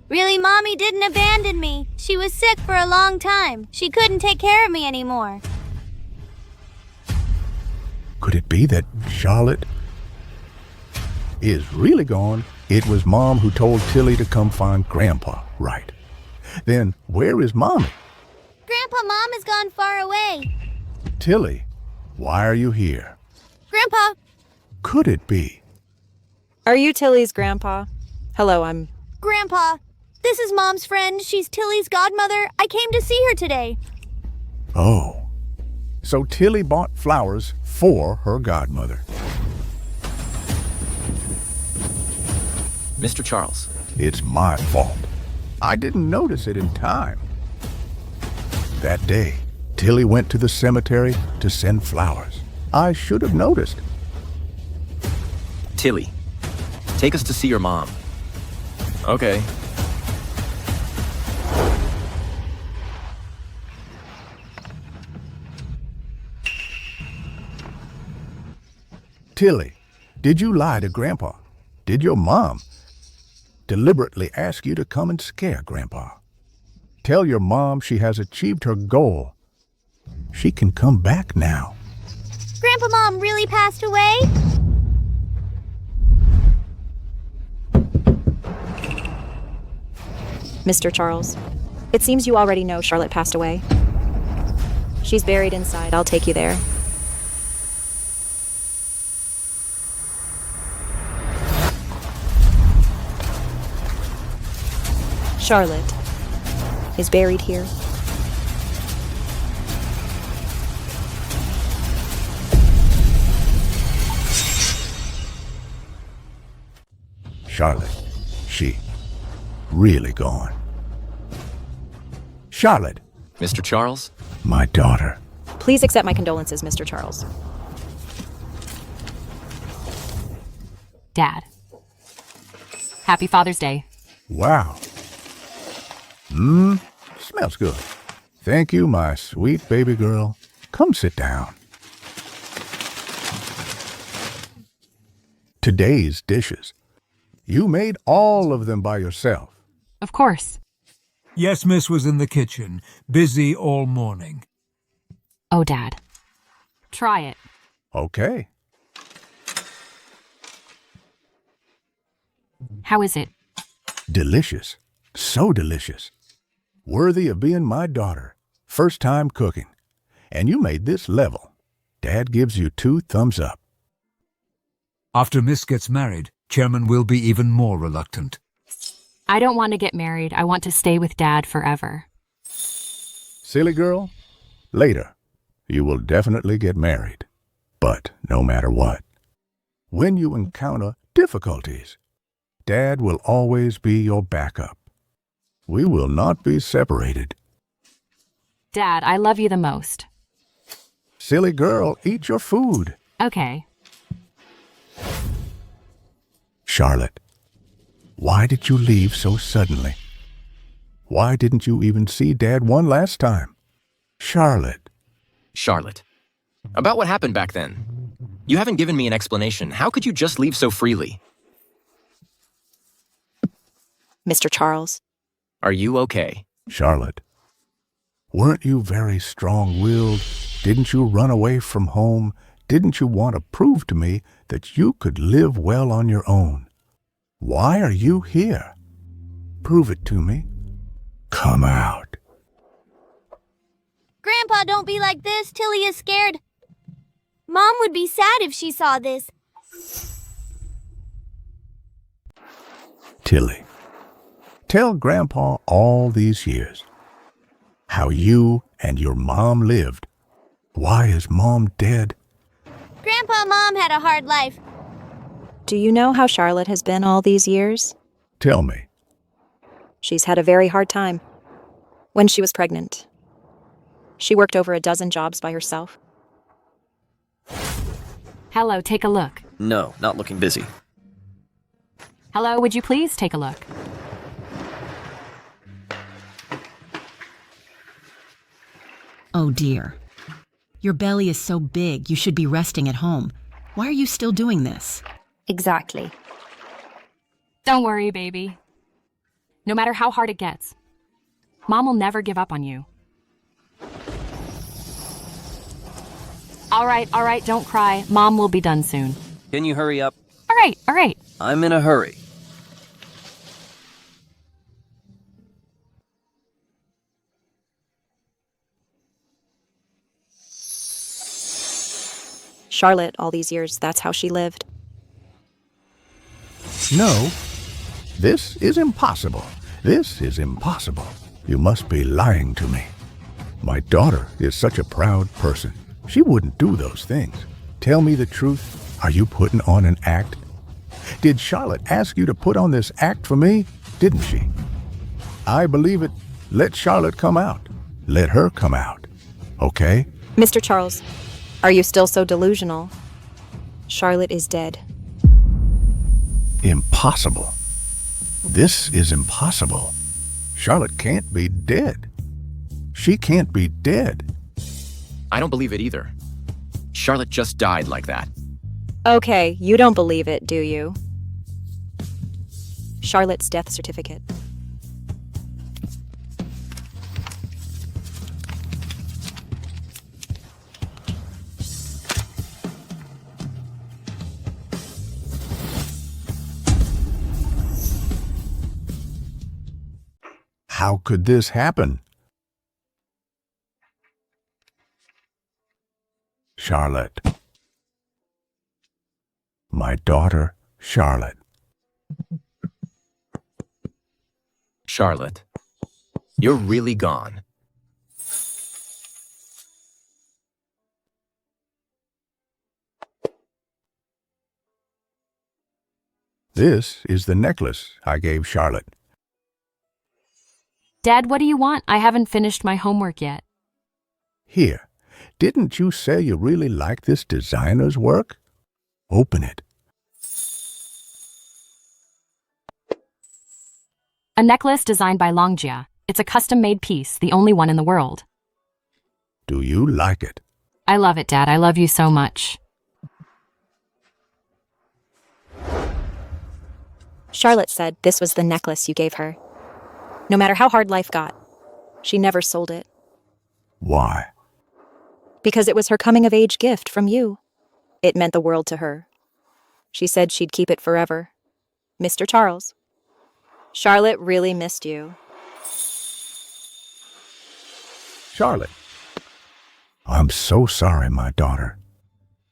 Really, Mommy didn't abandon me. She was sick for a long time. She couldn't take care of me anymore. Could it be that Charlotte is really gone? It was Mom who told Tilly to come find Grandpa, right? Then where is Mommy? Grandpa, Mom has gone far away. Tilly, why are you here? Grandpa! Could it be? Are you Tilly's grandpa? Hello, I'm... Grandpa, this is Mom's friend. She's Tilly's godmother. I came to see her today. Oh, so Tilly bought flowers for her godmother. Mr. Charles. It's my fault. I didn't notice it in time. That day, Tilly went to the cemetery to send flowers. I should have noticed. Tilly, take us to see your mom. Okay. Tilly, did you lie to Grandpa? Did your mom deliberately ask you to come and scare Grandpa? Tell your mom she has achieved her goal. She can come back now. Grandpa Mom really passed away? Mr. Charles, it seems you already know Charlotte passed away. She's buried inside. I'll take you there. Charlotte is buried here. Charlotte, she really gone. Charlotte. Mr. Charles? My daughter. Please accept my condolences, Mr. Charles. Dad. Happy Father's Day. Wow. Smells good. Thank you, my sweet baby girl. Come sit down. Today's dishes. You made all of them by yourself. Of course. Yes, Miss was in the kitchen, busy all morning. Oh, Dad. Try it. Okay. How is it? Delicious. So delicious. Worthy of being my daughter. First time cooking. And you made this level. Dad gives you 2 thumbs up. After Miss gets married, Chairman will be even more reluctant. I don't want to get married. I want to stay with Dad forever. Silly girl. Later, you will definitely get married. But no matter what, when you encounter difficulties, Dad will always be your backup. We will not be separated. Dad, I love you the most. Silly girl, eat your food. Okay. Charlotte, why did you leave so suddenly? Why didn't you even see Dad one last time? Charlotte. Charlotte. About what happened back then. You haven't given me an explanation. How could you just leave so freely? Mr. Charles. Are you okay? Charlotte, weren't you very strong-willed? Didn't you run away from home? Didn't you want to prove to me that you could live well on your own? Why are you here? Prove it to me. Come out. Grandpa, don't be like this. Tilly is scared. Mom would be sad if she saw this. Tilly, tell Grandpa all these years how you and your mom lived. Why is Mom dead? Grandpa and Mom had a hard life. Do you know how Charlotte has been all these years? Tell me. She's had a very hard time. When she was pregnant, she worked over a dozen jobs by herself. Hello, take a look. No, not looking busy. Hello, would you please take a look? Oh dear. Your belly is so big, you should be resting at home. Why are you still doing this? Exactly. Don't worry, baby. No matter how hard it gets, Mom will never give up on you. All right, don't cry. Mom will be done soon. Can you hurry up? All right. I'm in a hurry. Charlotte, all these years, that's how she lived. No, this is impossible. This is impossible. You must be lying to me. My daughter is such a proud person. She wouldn't do those things. Tell me the truth. Are you putting on an act? Did Charlotte ask you to put on this act for me? Didn't she? I believe it. Let Charlotte come out. Let her come out. Okay? Mr. Charles, are you still so delusional? Charlotte is dead. Impossible. This is impossible. Charlotte can't be dead. She can't be dead. I don't believe it either. Charlotte just died like that. Okay, you don't believe it, do you? Charlotte's death certificate. How could this happen? Charlotte. My daughter, Charlotte. Charlotte, you're really gone. This is the necklace I gave Charlotte. Dad, what do you want? I haven't finished my homework yet. Here, didn't you say you really like this designer's work? Open it. A necklace designed by Longjia. It's a custom-made piece, the only one in the world. Do you like it? I love it, Dad. I love you so much. Charlotte said this was the necklace you gave her. No matter how hard life got, she never sold it. Why? Because it was her coming-of-age gift from you. It meant the world to her. She said she'd keep it forever. Mr. Charles. Charlotte really missed you. Charlotte. I'm so sorry, my daughter.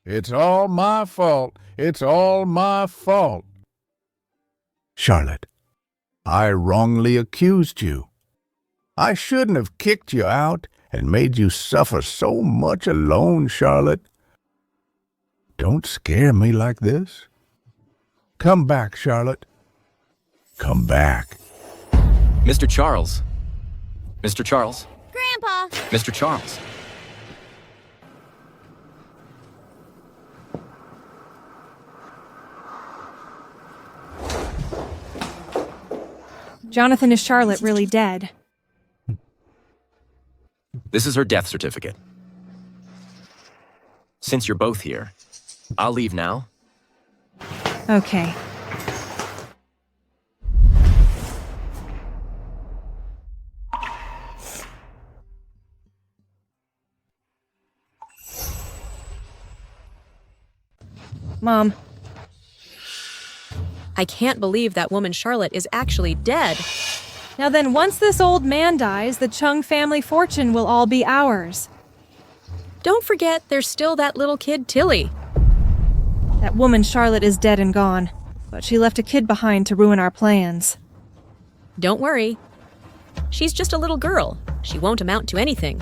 It's all my fault. It's all my fault. Charlotte, I wrongly accused you. I shouldn't have kicked you out and made you suffer so much alone, Charlotte. Don't scare me like this. Come back, Charlotte. Come back. Mr. Charles. Mr. Charles. Grandpa! Mr. Charles. Jonathan, is Charlotte really dead? This is her death certificate. Since you're both here, I'll leave now. Okay. Mom. I can't believe that woman Charlotte is actually dead. Now then, once this old man dies, the Chung family fortune will all be ours. Don't forget, there's still that little kid, Tilly. That woman Charlotte is dead and gone, but she left a kid behind to ruin our plans. Don't worry. She's just a little girl. She won't amount to anything.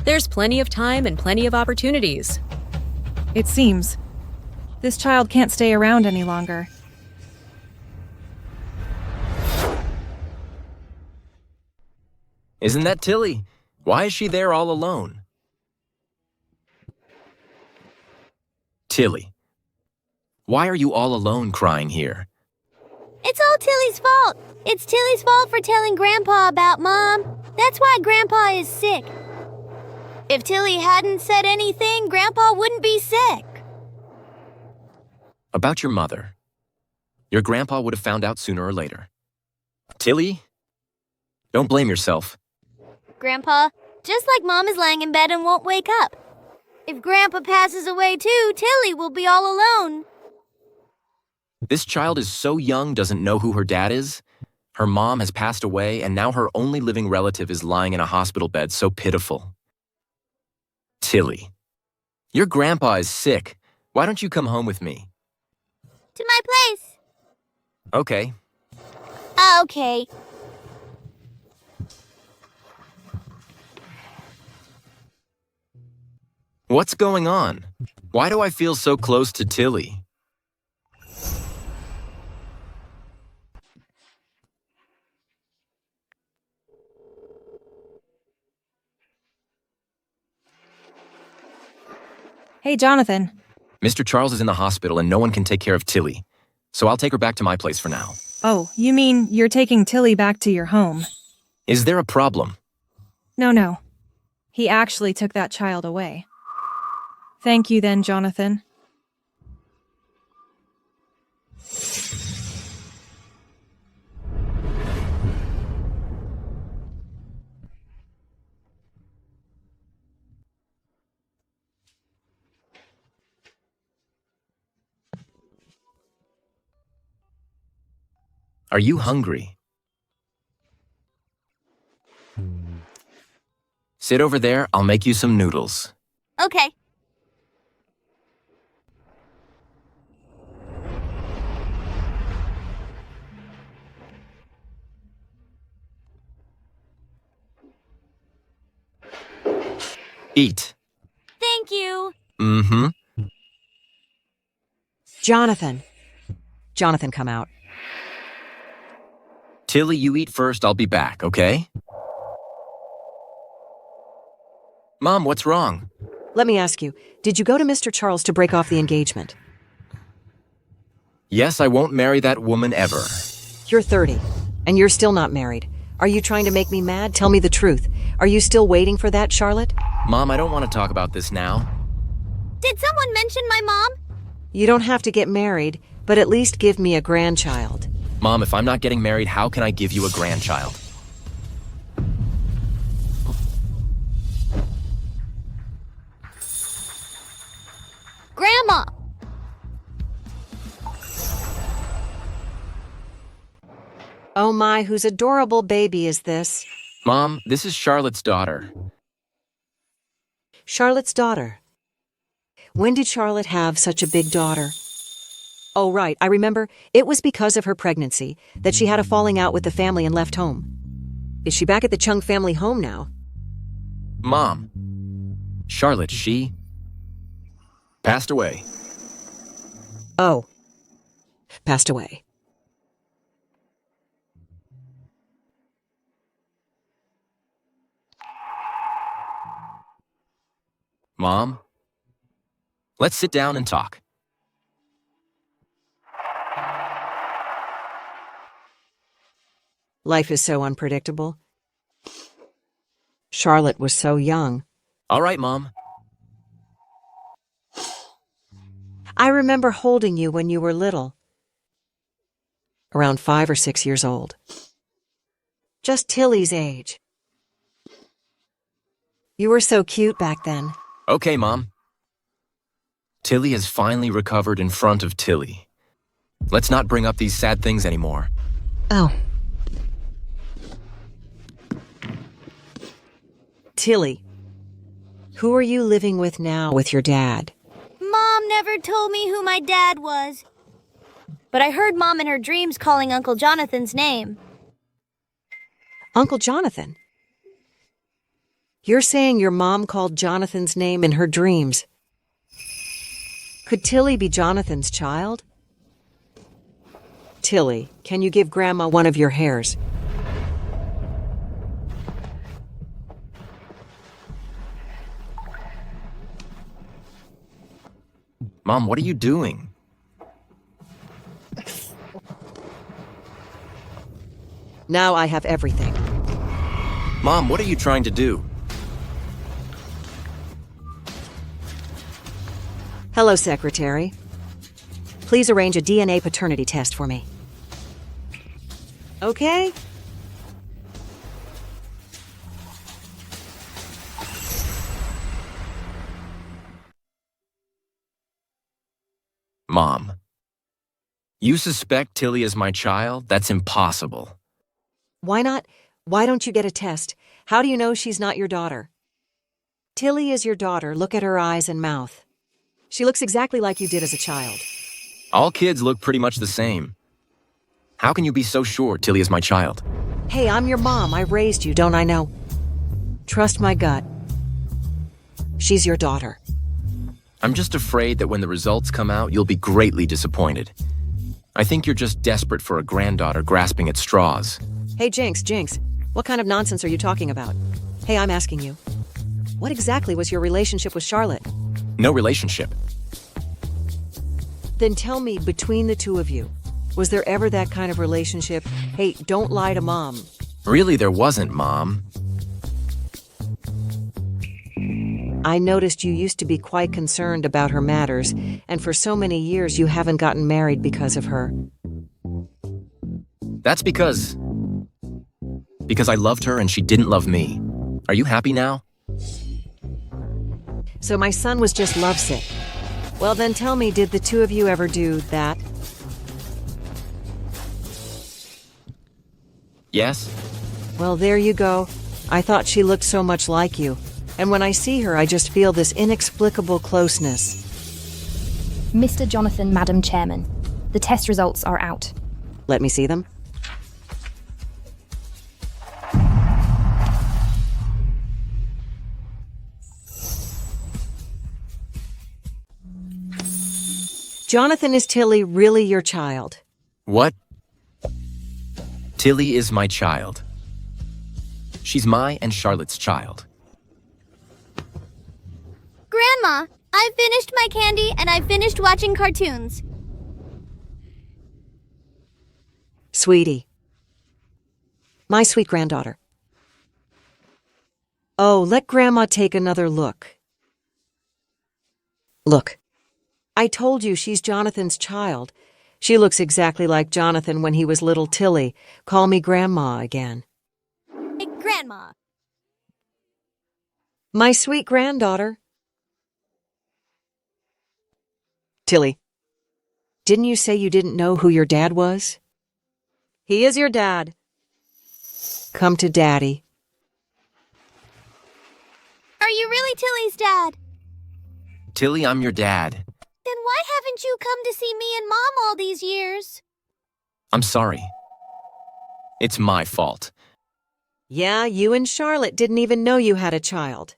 There's plenty of time and plenty of opportunities. It seems. This child can't stay around any longer. Isn't that Tilly? Why is she there all alone? Tilly, why are you all alone crying here? It's all Tilly's fault. It's Tilly's fault for telling Grandpa about Mom. That's why Grandpa is sick. If Tilly hadn't said anything, Grandpa wouldn't be sick. About your mother. Your grandpa would have found out sooner or later. Tilly, don't blame yourself. Grandpa, just like Mom is laying in bed and won't wake up. If Grandpa passes away too, Tilly will be all alone. This child is so young, doesn't know who her dad is. Her mom has passed away, and now her only living relative is lying in a hospital bed, so pitiful. Tilly, your grandpa is sick. Why don't you come home with me? To my place. Okay. Okay. What's going on? Why do I feel so close to Tilly? Hey, Jonathan. Mr. Charles is in the hospital and no one can take care of Tilly, so I'll take her back to my place for now. Oh, you mean you're taking Tilly back to your home? Is there a problem? No. He actually took that child away. Thank you then, Jonathan. Are you hungry? Sit over there, I'll make you some noodles. Okay. Eat. Thank you. Mm-hmm. Jonathan. Jonathan, come out. Tilly, you eat first, I'll be back, okay? Mom, what's wrong? Let me ask you, did you go to Mr. Charles to break off the engagement? Yes, I won't marry that woman ever. You're 30, and you're still not married. Are you trying to make me mad? Tell me the truth. Are you still waiting for that, Charlotte? Mom, I don't want to talk about this now. Did someone mention my mom? You don't have to get married, but at least give me a grandchild. Mom, if I'm not getting married, how can I give you a grandchild? Grandma! Oh my, whose adorable baby is this? Mom, this is Charlotte's daughter. Charlotte's daughter. When did Charlotte have such a big daughter? Oh, right, I remember. It was because of her pregnancy that she had a falling out with the family and left home. Is she back at the Chung family home now? Mom, Charlotte, she passed away. Oh, passed away. Mom, let's sit down and talk. Life is so unpredictable. Charlotte was so young. All right, Mom. I remember holding you when you were little. Around 5 or 6 years old. Just Tilly's age. You were so cute back then. Okay, Mom. Tilly has finally recovered in front of Tilly. Let's not bring up these sad things anymore. Oh. Tilly, who are you living with now with your dad? Mom never told me who my dad was. But I heard Mom in her dreams calling Uncle Jonathan's name. Uncle Jonathan? You're saying your mom called Jonathan's name in her dreams. Could Tilly be Jonathan's child? Tilly, can you give Grandma one of your hairs? Mom, what are you doing? Now I have everything. Mom, what are you trying to do? Hello, Secretary. Please arrange a DNA paternity test for me. Okay? Mom, you suspect Tilly is my child? That's impossible. Why not? Why don't you get a test? How do you know she's not your daughter? Tilly is your daughter. Look at her eyes and mouth. She looks exactly like you did as a child. All kids look pretty much the same. How can you be so sure Tilly is my child? Hey, I'm your mom. I raised you, don't I know? Trust my gut. She's your daughter. I'm just afraid that when the results come out, you'll be greatly disappointed. I think you're just desperate for a granddaughter grasping at straws. Hey, Jinx, what kind of nonsense are you talking about? Hey, I'm asking you. What exactly was your relationship with Charlotte? No relationship. Then tell me, between the two of you, was there ever that kind of relationship? Hey, don't lie to Mom. Really, there wasn't, Mom. I noticed you used to be quite concerned about her matters, and for so many years you haven't gotten married because of her. That's because I loved her and she didn't love me. Are you happy now? So my son was just lovesick. Well then tell me, did the two of you ever do that? Yes? Well, there you go. I thought she looked so much like you. And when I see her, I just feel this inexplicable closeness. Mr. Jonathan, Madam Chairman, the test results are out. Let me see them. Jonathan, is Tilly really your child? What? Tilly is my child. She's my and Charlotte's child. Grandma, I finished my candy and I finished watching cartoons. Sweetie. My sweet granddaughter. Oh, let Grandma take another look. Look. I told you she's Jonathan's child. She looks exactly like Jonathan when he was little Tilly. Call me Grandma again. Hey, Grandma. My sweet granddaughter. Tilly, didn't you say you didn't know who your dad was? He is your dad. Come to Daddy. Are you really Tilly's dad? Tilly, I'm your dad. Then why haven't you come to see me and Mom all these years? I'm sorry. It's my fault. Yeah, you and Charlotte didn't even know you had a child.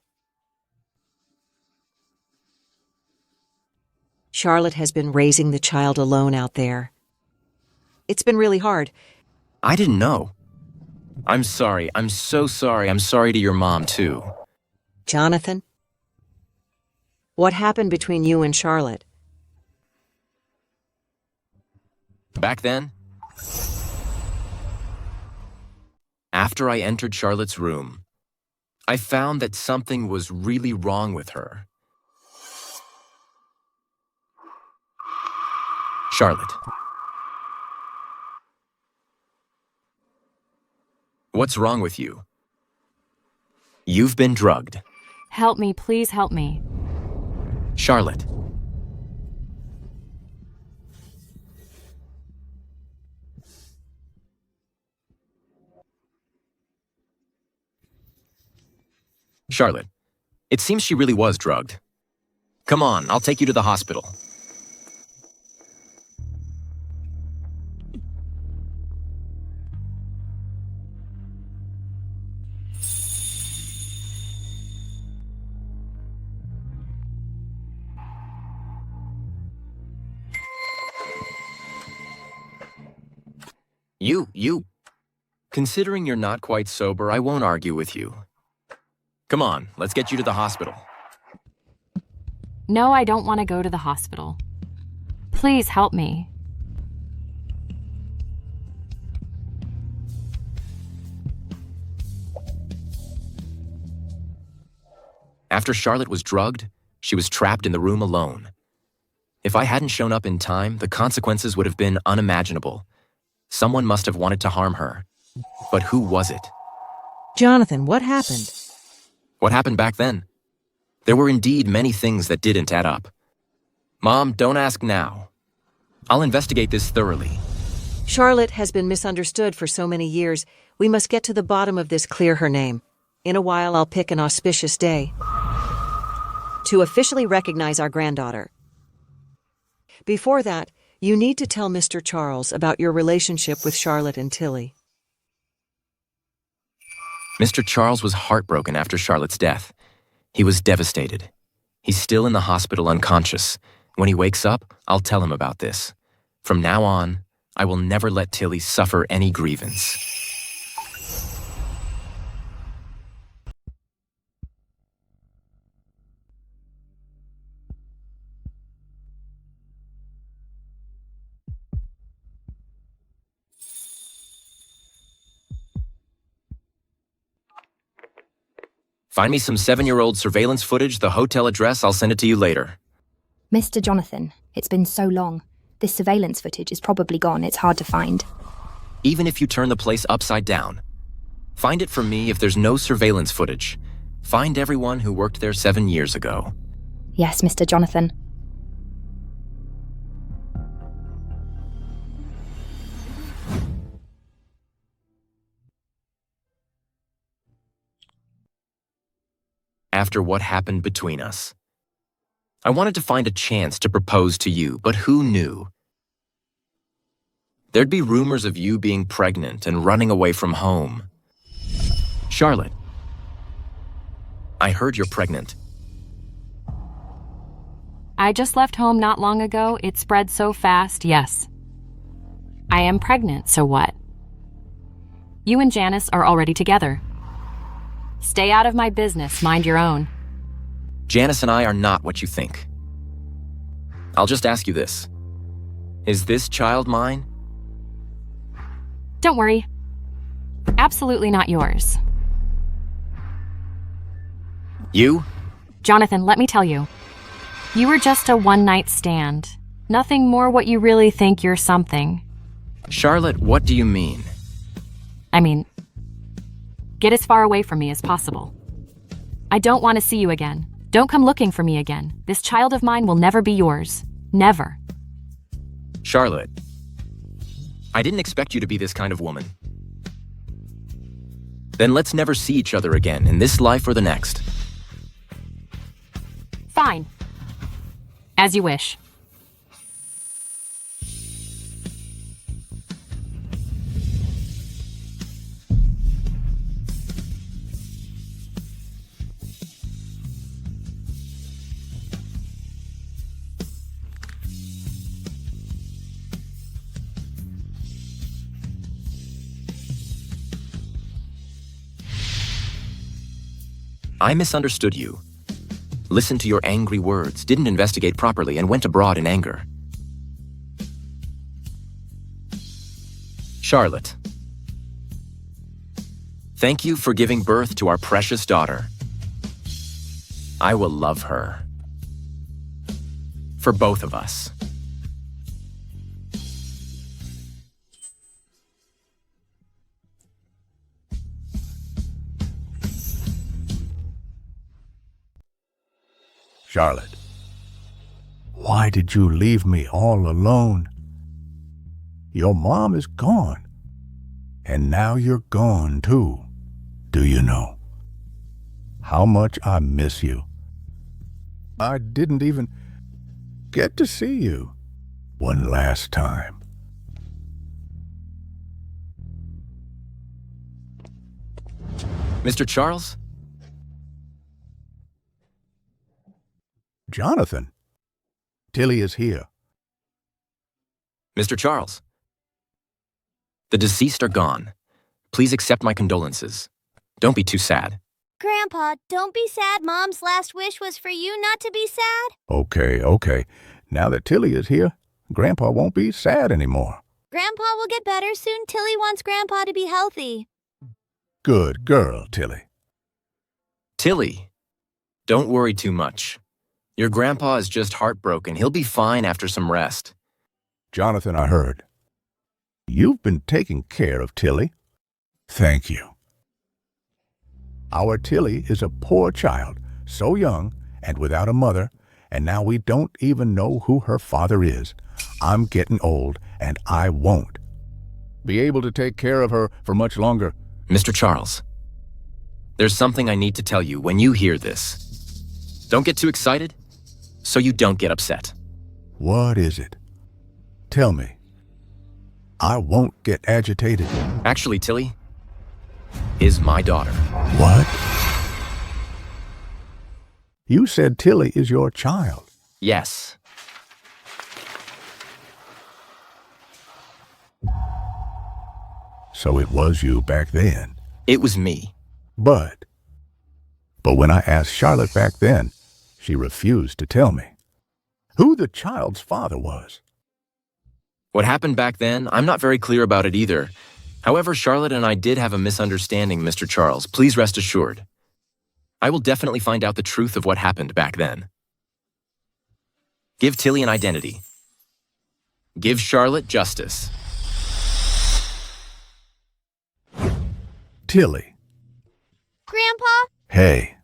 Charlotte has been raising the child alone out there. It's been really hard. I didn't know. I'm sorry. I'm so sorry. I'm sorry to your mom, too. Jonathan, what happened between you and Charlotte? Back then, after I entered Charlotte's room, I found that something was really wrong with her. Charlotte. What's wrong with you? You've been drugged. Help me, please help me. Charlotte. Charlotte, it seems she really was drugged. Come on, I'll take you to the hospital. You. Considering you're not quite sober, I won't argue with you. Come on, let's get you to the hospital. No, I don't want to go to the hospital. Please help me. After Charlotte was drugged, she was trapped in the room alone. If I hadn't shown up in time, the consequences would have been unimaginable. Someone must have wanted to harm her. But who was it? Jonathan, what happened? What happened back then? There were indeed many things that didn't add up. Mom, don't ask now. I'll investigate this thoroughly. Charlotte has been misunderstood for so many years. We must get to the bottom of this, clear her name. In a while, I'll pick an auspicious day to officially recognize our granddaughter. Before that, you need to tell Mr. Charles about your relationship with Charlotte and Tilly. Mr. Charles was heartbroken after Charlotte's death. He was devastated. He's still in the hospital unconscious. When he wakes up, I'll tell him about this. From now on, I will never let Tilly suffer any grievance. Find me some 7-year-old surveillance footage, the hotel address, I'll send it to you later. Mr. Jonathan, it's been so long. This surveillance footage is probably gone. It's hard to find. Even if you turn the place upside down. Find it for me if there's no surveillance footage. Find everyone who worked there 7 years ago. Yes, Mr. Jonathan. after what happened between us. I wanted to find a chance to propose to you, but who knew? There'd be rumors of you being pregnant and running away from home. Charlotte, I heard you're pregnant. I just left home not long ago. It spread so fast, yes. I am pregnant, so what? You and Janice are already together. Stay out of my business, mind your own. Janice and I are not what you think. I'll just ask you this. Is this child mine? Don't worry. Absolutely not yours. You? Jonathan, let me tell you. You were just a one-night stand. Nothing more what you really think you're something. Charlotte, what do you mean? I mean, get as far away from me as possible. I don't want to see you again. Don't come looking for me again. This child of mine will never be yours. Never. Charlotte, I didn't expect you to be this kind of woman. Then let's never see each other again, in this life or the next. Fine. As you wish. I misunderstood you. Listened to your angry words, didn't investigate properly, and went abroad in anger. Charlotte, thank you for giving birth to our precious daughter. I will love her. For both of us. Charlotte, why did you leave me all alone? Your mom is gone. And now you're gone, too. Do you know how much I miss you? I didn't even get to see you one last time. Mr. Charles? Jonathan, Tilly is here. Mr. Charles, the deceased are gone. Please accept my condolences. Don't be too sad. Grandpa, don't be sad. Mom's last wish was for you not to be sad. Okay. Now that Tilly is here, Grandpa won't be sad anymore. Grandpa will get better soon. Tilly wants Grandpa to be healthy. Good girl, Tilly. Tilly, don't worry too much. Your grandpa is just heartbroken. He'll be fine after some rest. Jonathan, I heard. You've been taking care of Tilly. Thank you. Our Tilly is a poor child, so young and without a mother, and now we don't even know who her father is. I'm getting old, and I won't be able to take care of her for much longer. Mr. Charles, there's something I need to tell you when you hear this. Don't get too excited, so you don't get upset. What is it? Tell me. I won't get agitated. Actually, Tilly is my daughter. What? You said Tilly is your child. Yes. So it was you back then. It was me. But when I asked Charlotte back then, she refused to tell me who the child's father was. What happened back then, I'm not very clear about it either. However, Charlotte and I did have a misunderstanding, Mr. Charles. Please rest assured. I will definitely find out the truth of what happened back then. Give Tilly an identity. Give Charlotte justice. Tilly. Grandpa? Hey.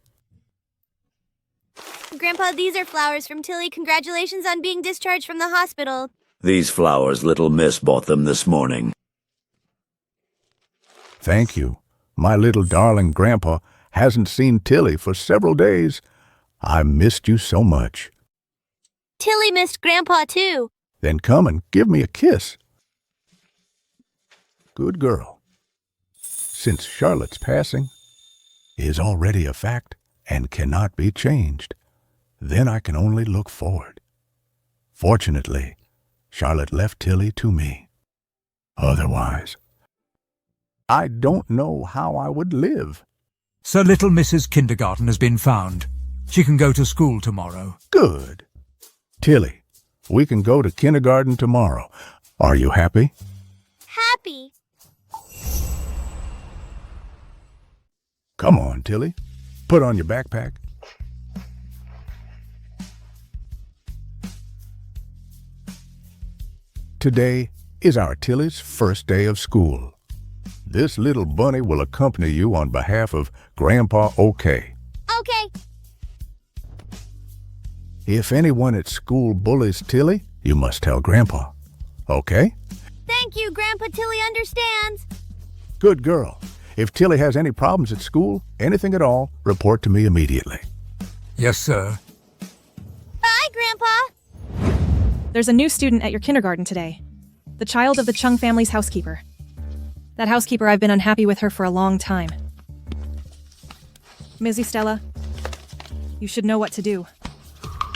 Grandpa, these are flowers from Tilly. Congratulations on being discharged from the hospital. These flowers, little miss bought them this morning. Thank you. My little darling Grandpa Hasn't seen Tilly for several days. I missed you so much. Tilly missed Grandpa, too. Then come and give me a kiss. Good girl. Since Charlotte's passing is already a fact and cannot be changed, then I can only look forward. Fortunately, Charlotte left Tilly to me. Otherwise, I don't know how I would live. So little Mrs. Kindergarten has been found. She can go to school tomorrow. Good. Tilly, we can go to kindergarten tomorrow. Are you happy? Happy. Come on, Tilly. Put on your backpack. Today is our Tilly's first day of school. This little bunny will accompany you on behalf of Grandpa OK. Okay. If anyone at school bullies Tilly, you must tell Grandpa. Okay? Thank you, Grandpa. Tilly understands. Good girl. If Tilly has any problems at school, anything at all, report to me immediately. Yes, sir. Bye, Grandpa. There's a new student at your kindergarten today. The child of the Chung family's housekeeper. That housekeeper, I've been unhappy with her for a long time. Ms. Estella, you should know what to do.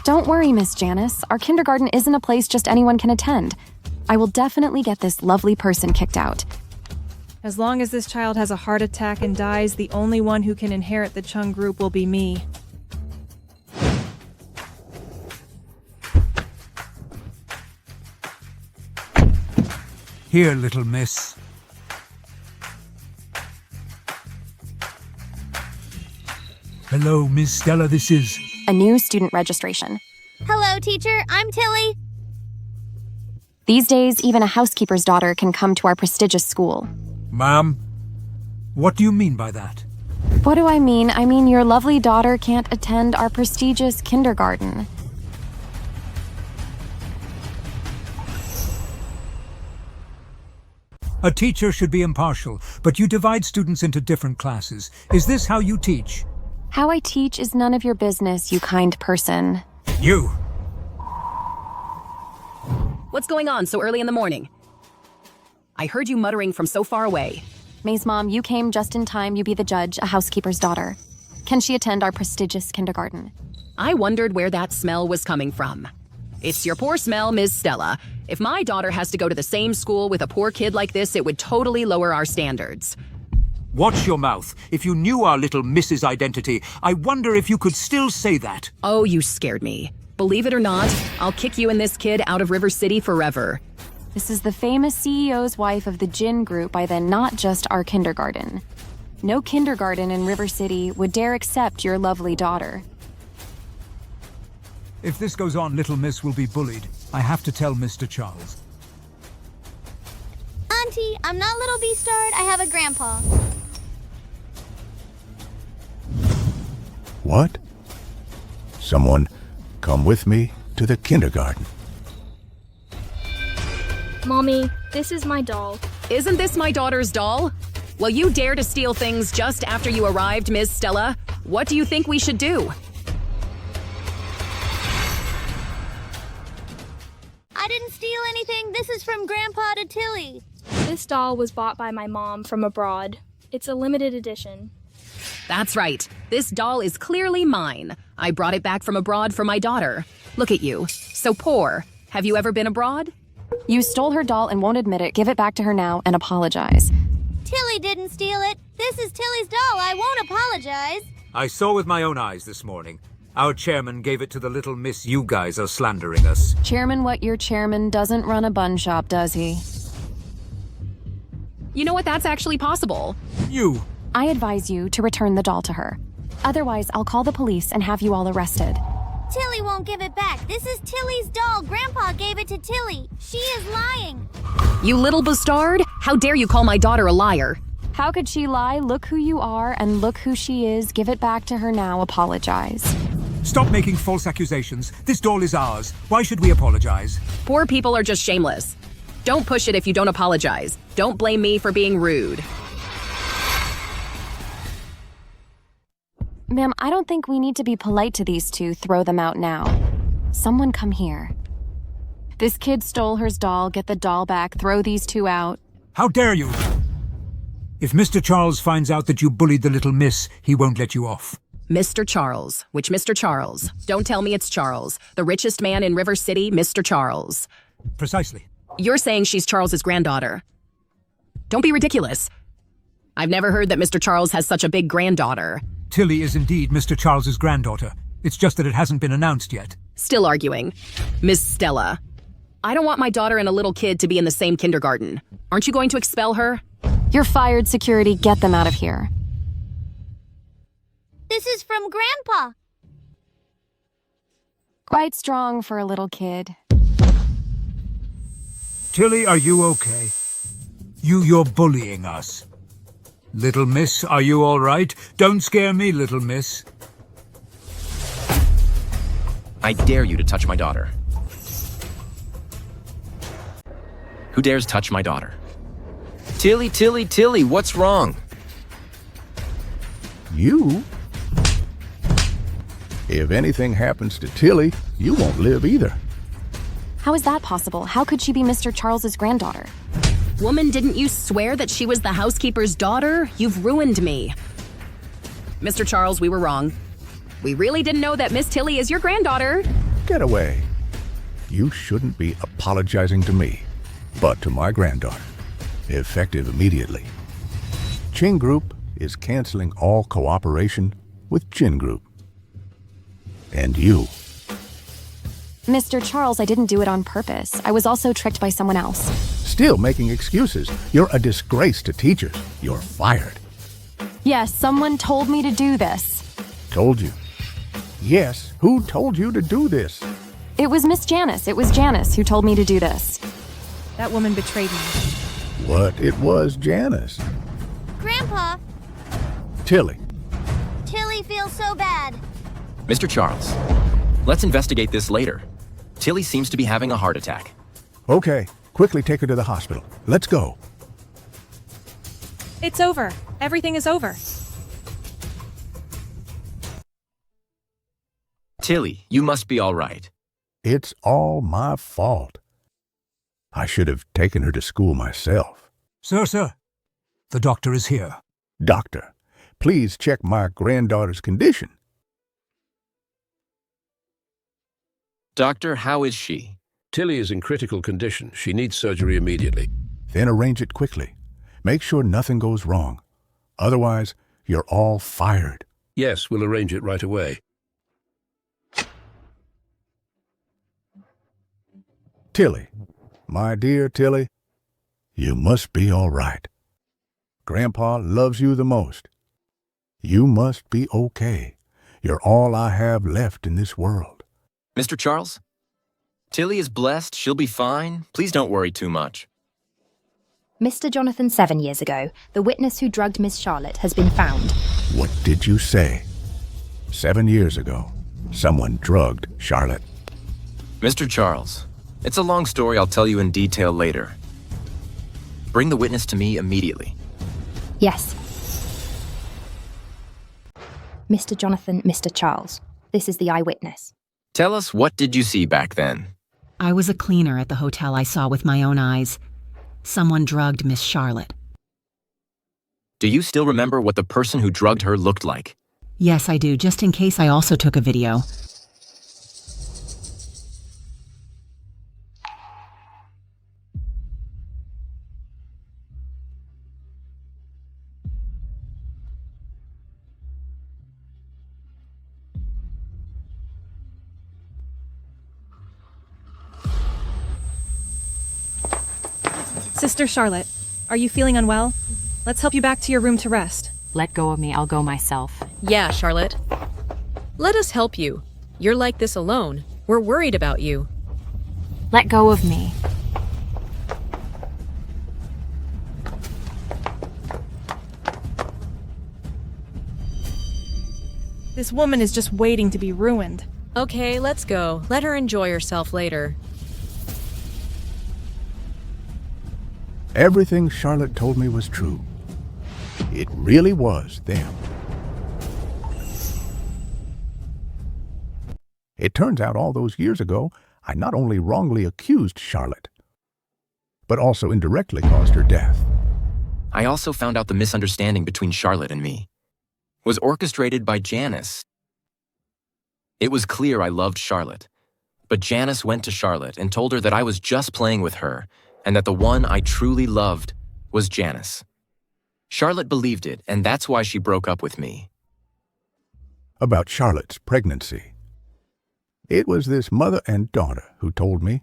Don't worry, Miss Janice. Our kindergarten isn't a place just anyone can attend. I will definitely get this lovely person kicked out. As long as this child has a heart attack and dies, the only one who can inherit the Chung group will be me. Here, little miss. Hello, Miss Stella, this is... A new student registration. Hello, teacher. I'm Tilly. These days, even a housekeeper's daughter can come to our prestigious school. Ma'am, what do you mean by that? What do I mean? I mean your lovely daughter can't attend our prestigious kindergarten. A teacher should be impartial, but you divide students into different classes. Is this how you teach? How I teach is none of your business, you kind person. You! What's going on so early in the morning? I heard you muttering from so far away. May's mom, you came just in time. You be the judge, a housekeeper's daughter. Can she attend our prestigious kindergarten? I wondered where that smell was coming from. It's your poor smell, Ms. Stella. If my daughter has to go to the same school with a poor kid like this, it would totally lower our standards. Watch your mouth. If you knew our little Miss's identity, I wonder if you could still say that. Oh, you scared me. Believe it or not, I'll kick you and this kid out of River City forever. This is the famous CEO's wife of the Jin Group by then not just our kindergarten. No kindergarten in River City would dare accept your lovely daughter. If this goes on, little Miss will be bullied. I have to tell Mr. Charles. Auntie, I'm not little Beastard. I have a grandpa. What? Someone come with me to the kindergarten. Mommy, this is my doll. Isn't this my daughter's doll? Well, you dare to steal things just after you arrived, Ms. Stella. What do you think we should do? I didn't steal anything. This is from Grandpa to Tilly. This doll was bought by my mom from abroad. It's a limited edition. That's right. This doll is clearly mine. I brought it back from abroad for my daughter. Look at you. So poor. Have you ever been abroad? You stole her doll and won't admit it. Give it back to her now and apologize. Tilly didn't steal it. This is Tilly's doll. I won't apologize. I saw with my own eyes this morning. Our chairman gave it to the little miss you guys are slandering us. Chairman, what your chairman doesn't run a bun shop, does he? You know what? That's actually possible. You! I advise you to return the doll to her. Otherwise, I'll call the police and have you all arrested. Tilly won't give it back. This is Tilly's doll. Grandpa gave it to Tilly. She is lying. You little bastard! How dare you call my daughter a liar? How could she lie? Look who you are and look who she is. Give it back to her now. Apologize. Stop making false accusations. This doll is ours. Why should we apologize? Poor people are just shameless. Don't push it if you don't apologize. Don't blame me for being rude. Ma'am, I don't think we need to be polite to these two. Throw them out now. Someone come here. This kid stole her doll. Get the doll back. Throw these two out. How dare you! If Mr. Charles finds out that you bullied the little miss, he won't let you off. Mr. Charles. Which Mr. Charles? Don't tell me it's Charles. The richest man in River City, Mr. Charles. Precisely. You're saying she's Charles's granddaughter. Don't be ridiculous. I've never heard that Mr. Charles has such a big granddaughter. Tilly is indeed Mr. Charles's granddaughter. It's just that it hasn't been announced yet. Still arguing. Miss Stella. I don't want my daughter and a little kid to be in the same kindergarten. Aren't you going to expel her? You're fired, security. Get them out of here. This is from Grandpa. Quite strong for a little kid. Tilly, are you okay? You're bullying us. Little miss, are you all right? Don't scare me, little miss. I dare you to touch my daughter. Who dares touch my daughter? Tilly, Tilly, Tilly, what's wrong? You? If anything happens to Tilly, you won't live either. How is that possible? How could she be Mr. Charles's granddaughter? Woman, didn't you swear that she was the housekeeper's daughter? You've ruined me. Mr. Charles, we were wrong. We really didn't know that Miss Tilly is your granddaughter. Get away. You shouldn't be apologizing to me, but to my granddaughter. Effective immediately. Ching Group is canceling all cooperation with Chin Group. And you. Mr. Charles, I didn't do it on purpose. I was also tricked by someone else. Still making excuses. You're a disgrace to teachers. You're fired. Yes, someone told me to do this. Told you. Yes, who told you to do this? It was Miss Janice. It was Janice who told me to do this. That woman betrayed me. What? It was Janice. Grandpa, Tilly. Tilly feels so bad. Mr. Charles, let's investigate this later. Tilly seems to be having a heart attack. Okay, quickly take her to the hospital. Let's go. It's over. Everything is over. Tilly, you must be all right. It's all my fault. I should have taken her to school myself. Sir, the doctor is here. Doctor, please check my granddaughter's condition. Doctor, how is she? Tilly is in critical condition. She needs surgery immediately. Then arrange it quickly. Make sure nothing goes wrong. Otherwise, you're all fired. Yes, we'll arrange it right away. Tilly, my dear Tilly, you must be all right. Grandpa loves you the most. You must be okay. You're all I have left in this world. Mr. Charles? Tilly is blessed. She'll be fine. Please don't worry too much. Mr. Jonathan, 7 years ago, the witness who drugged Miss Charlotte has been found. What did you say? 7 years ago, someone drugged Charlotte. Mr. Charles, it's a long story. I'll tell you in detail later. Bring the witness to me immediately. Yes. Mr. Jonathan, Mr. Charles, this is the eyewitness. Tell us, what did you see back then? I was a cleaner at the hotel. I saw with my own eyes. Someone drugged Miss Charlotte. Do you still remember what the person who drugged her looked like? Yes, I do. Just in case, I also took a video. Sister Charlotte, are you feeling unwell? Let's help you back to your room to rest. Let go of me. I'll go myself. Yeah, Charlotte. Let us help you. You're like this alone. We're worried about you. Let go of me. This woman is just waiting to be ruined. Okay, let's go. Let her enjoy herself later. Everything Charlotte told me was true. It really was them. It turns out all those years ago, I not only wrongly accused Charlotte, but also indirectly caused her death. I also found out the misunderstanding between Charlotte and me was orchestrated by Janice. It was clear I loved Charlotte, but Janice went to Charlotte and told her that I was just playing with her and that the one I truly loved was Janice. Charlotte believed it, and that's why she broke up with me. About Charlotte's pregnancy. It was this mother and daughter who told me.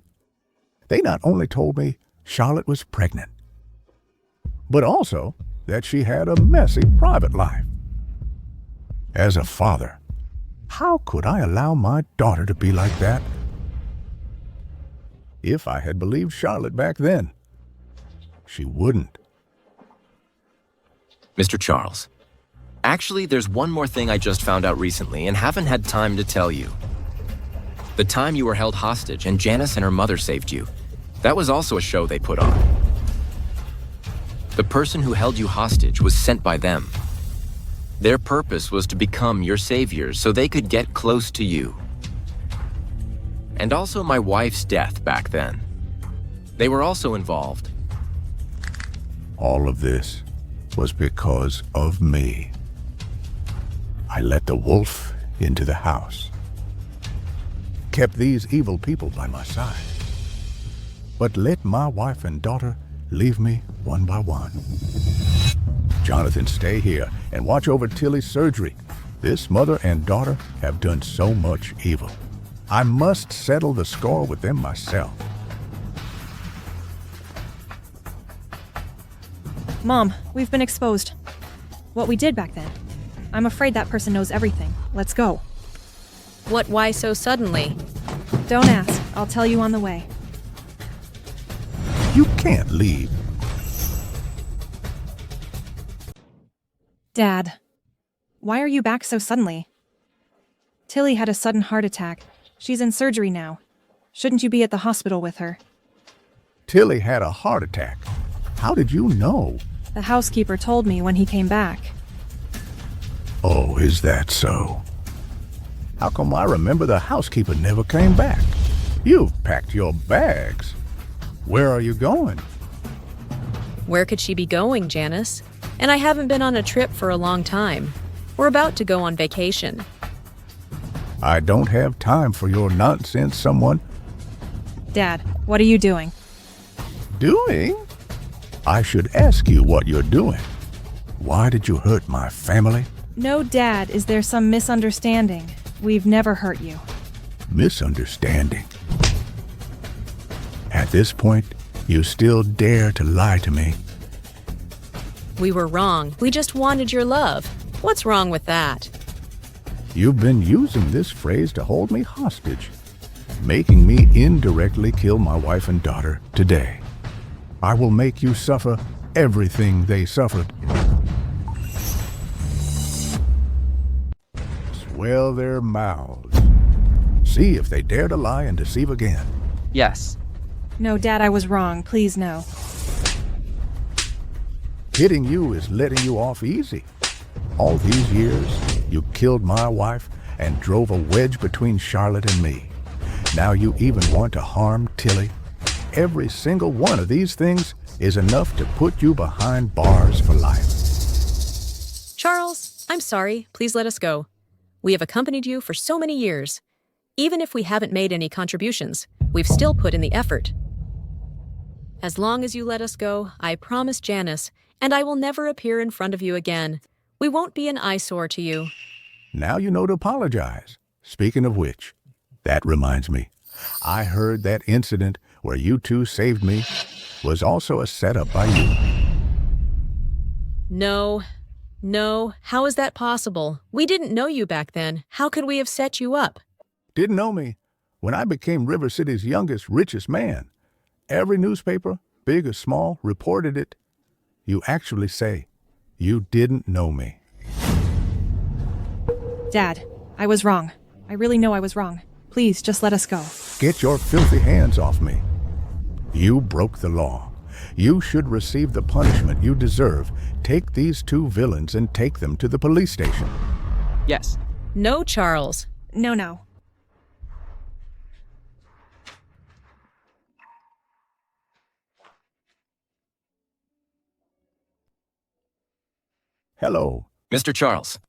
They not only told me Charlotte was pregnant, but also that she had a messy private life. As a father, how could I allow my daughter to be like that? If I had believed Charlotte back then, she wouldn't. Mr. Charles, actually, there's one more thing I just found out recently and haven't had time to tell you. The time you were held hostage and Janice and her mother saved you, that was also a show they put on. The person who held you hostage was sent by them. Their purpose was to become your saviors so they could get close to you. And also my wife's death back then. They were also involved. All of this was because of me. I let the wolf into the house, kept these evil people by my side, but let my wife and daughter leave me one by one. Jonathan, stay here and watch over Tilly's surgery. This mother and daughter have done so much evil. I must settle the score with them myself. Mom, we've been exposed. What we did back then. I'm afraid that person knows everything. Let's go. Why so suddenly? Don't ask. I'll tell you on the way. You can't leave. Dad, why are you back so suddenly? Tilly had a sudden heart attack. She's in surgery now. Shouldn't you be at the hospital with her? Tilly had a heart attack. How did you know? The housekeeper told me when he came back. Oh, is that so? How come I remember the housekeeper never came back? You've packed your bags. Where are you going? Where could she be going, Janice? And I haven't been on a trip for a long time. We're about to go on vacation. I don't have time for your nonsense, someone. Dad, what are you doing? Doing? I should ask you what you're doing. Why did you hurt my family? No, Dad, is there some misunderstanding? We've never hurt you. Misunderstanding? At this point, you still dare to lie to me. We were wrong. We just wanted your love. What's wrong with that? You've been using this phrase to hold me hostage, making me indirectly kill my wife and daughter today. I will make you suffer everything they suffered. Swell their mouths. See if they dare to lie and deceive again. Yes. No, Dad, I was wrong. Please, no. Hitting you is letting you off easy. All these years, you killed my wife and drove a wedge between Charlotte and me. Now you even want to harm Tilly. Every single one of these things is enough to put you behind bars for life. Charles, I'm sorry. Please let us go. We have accompanied you for so many years. Even if we haven't made any contributions, we've still put in the effort. As long as you let us go, I promise Janice, and I will never appear in front of you again. We won't be an eyesore to you. Now you know to apologize. Speaking of which, that reminds me. I heard that incident where you two saved me was also a setup by you. No. How is that possible? We didn't know you back then. How could we have set you up? Didn't know me when I became River City's youngest, richest man. Every newspaper, big or small, reported it. You actually say you didn't know me. Dad, I was wrong. I really know I was wrong. Please, just let us go. Get your filthy hands off me. You broke the law. You should receive the punishment you deserve. Take these two villains and take them to the police station. Yes. No, Charles. No. Hello. Mr. Charles,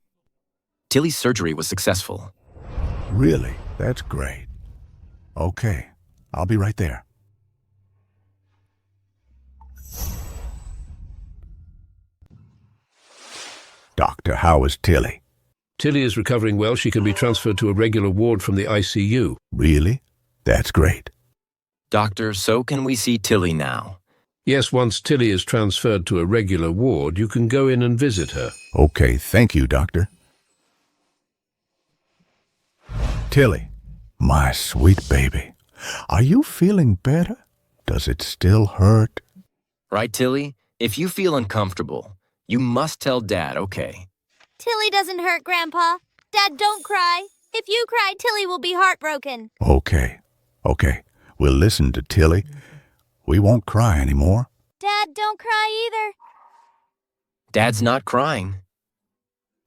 Tilly's surgery was successful. Really? That's great. Okay, I'll be right there. Doctor, how is Tilly? Tilly is recovering well. She can be transferred to a regular ward from the ICU. Really? That's great. Doctor, so can we see Tilly now? Yes, once Tilly is transferred to a regular ward, you can go in and visit her. Okay, thank you, Doctor. Tilly, my sweet baby, are you feeling better? Does it still hurt? Right, Tilly? If you feel uncomfortable, you must tell Dad, okay? Tilly doesn't hurt, Grandpa. Dad, don't cry. If you cry, Tilly will be heartbroken. Okay, we'll listen to Tilly. We won't cry anymore. Dad, don't cry either. Dad's not crying.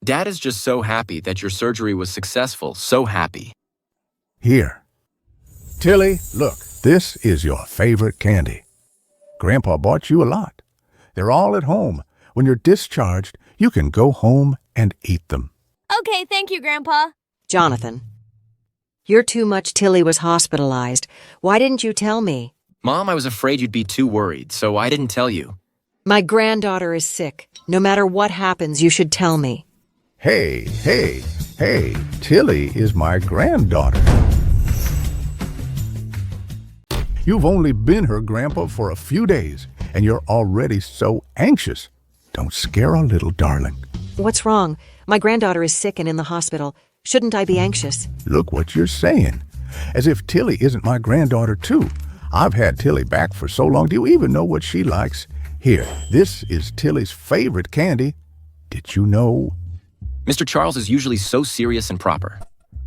Dad is just so happy that your surgery was successful, so happy. Here. Tilly, look, this is your favorite candy. Grandpa bought you a lot. They're all at home. When you're discharged, you can go home and eat them. Okay, thank you, Grandpa. Jonathan, you're too much. Tilly was hospitalized. Why didn't you tell me? Mom, I was afraid you'd be too worried, so I didn't tell you. My granddaughter is sick. No matter what happens, you should tell me. Hey, Tilly is my granddaughter. You've only been her grandpa for a few days, and you're already so anxious. Don't scare our little darling. What's wrong? My granddaughter is sick and in the hospital. Shouldn't I be anxious? Look what you're saying. As if Tilly isn't my granddaughter, too. I've had Tilly back for so long. Do you even know what she likes? Here, this is Tilly's favorite candy. Did you know? Mr. Charles is usually so serious and proper,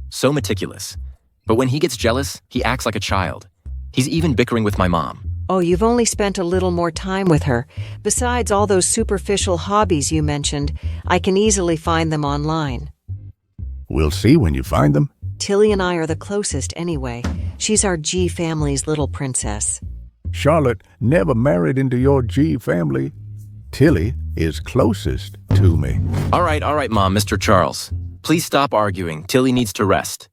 so meticulous. But when he gets jealous, he acts like a child. He's even bickering with my mom. Oh, you've only spent a little more time with her. Besides all those superficial hobbies you mentioned, I can easily find them online. We'll see when you find them. Tilly and I are the closest anyway. She's our G family's little princess. Charlotte never married into your G family. Tilly is closest to me. All right, Mom, Mr. Charles. Please stop arguing. Tilly needs to rest.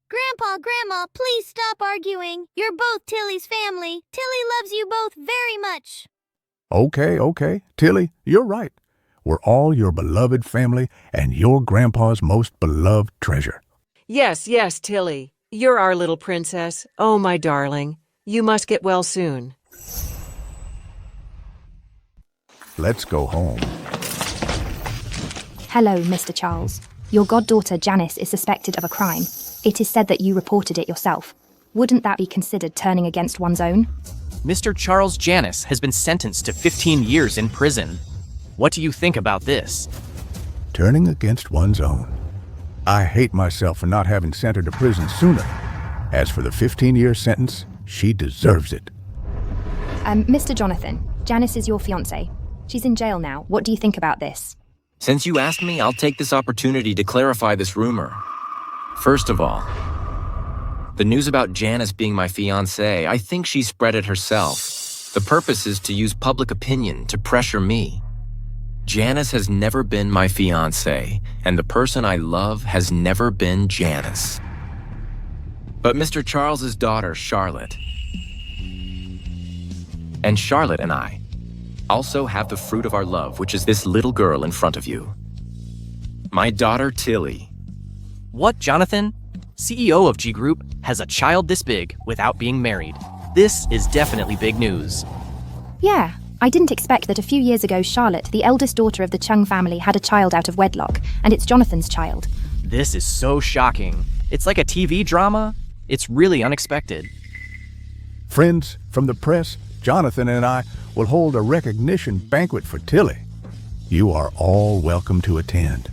Grandpa, Grandma, please stop arguing. You're both Tilly's family. Tilly loves you both very much. Okay. Tilly, you're right. We're all your beloved family and your grandpa's most beloved treasure. Yes, Tilly. You're our little princess. Oh, my darling. You must get well soon. Let's go home. Hello, Mr. Charles. Your goddaughter Janice is suspected of a crime. It is said that you reported it yourself. Wouldn't that be considered turning against one's own? Mr. Charles Janice has been sentenced to 15 years in prison. What do you think about this? Turning against one's own. I hate myself for not having sent her to prison sooner. As for the 15-year sentence, she deserves it. Mr. Jonathan, Janice is your fiancée. She's in jail now. What do you think about this? Since you asked me, I'll take this opportunity to clarify this rumor. First of all, the news about Janice being my fiancée, I think she spread it herself. The purpose is to use public opinion to pressure me. Janice has never been my fiancée, and the person I love has never been Janice. But Mr. Charles's daughter, Charlotte, and Charlotte and I also have the fruit of our love, which is this little girl in front of you. My daughter, Tilly. What, Jonathan? CEO of G Group has a child this big without being married. This is definitely big news. Yeah, I didn't expect that a few years ago Charlotte, the eldest daughter of the Chung family, had a child out of wedlock, and it's Jonathan's child. This is so shocking. It's like a TV drama. It's really unexpected. Friends from the press, Jonathan and I will hold a recognition banquet for Tilly. You are all welcome to attend.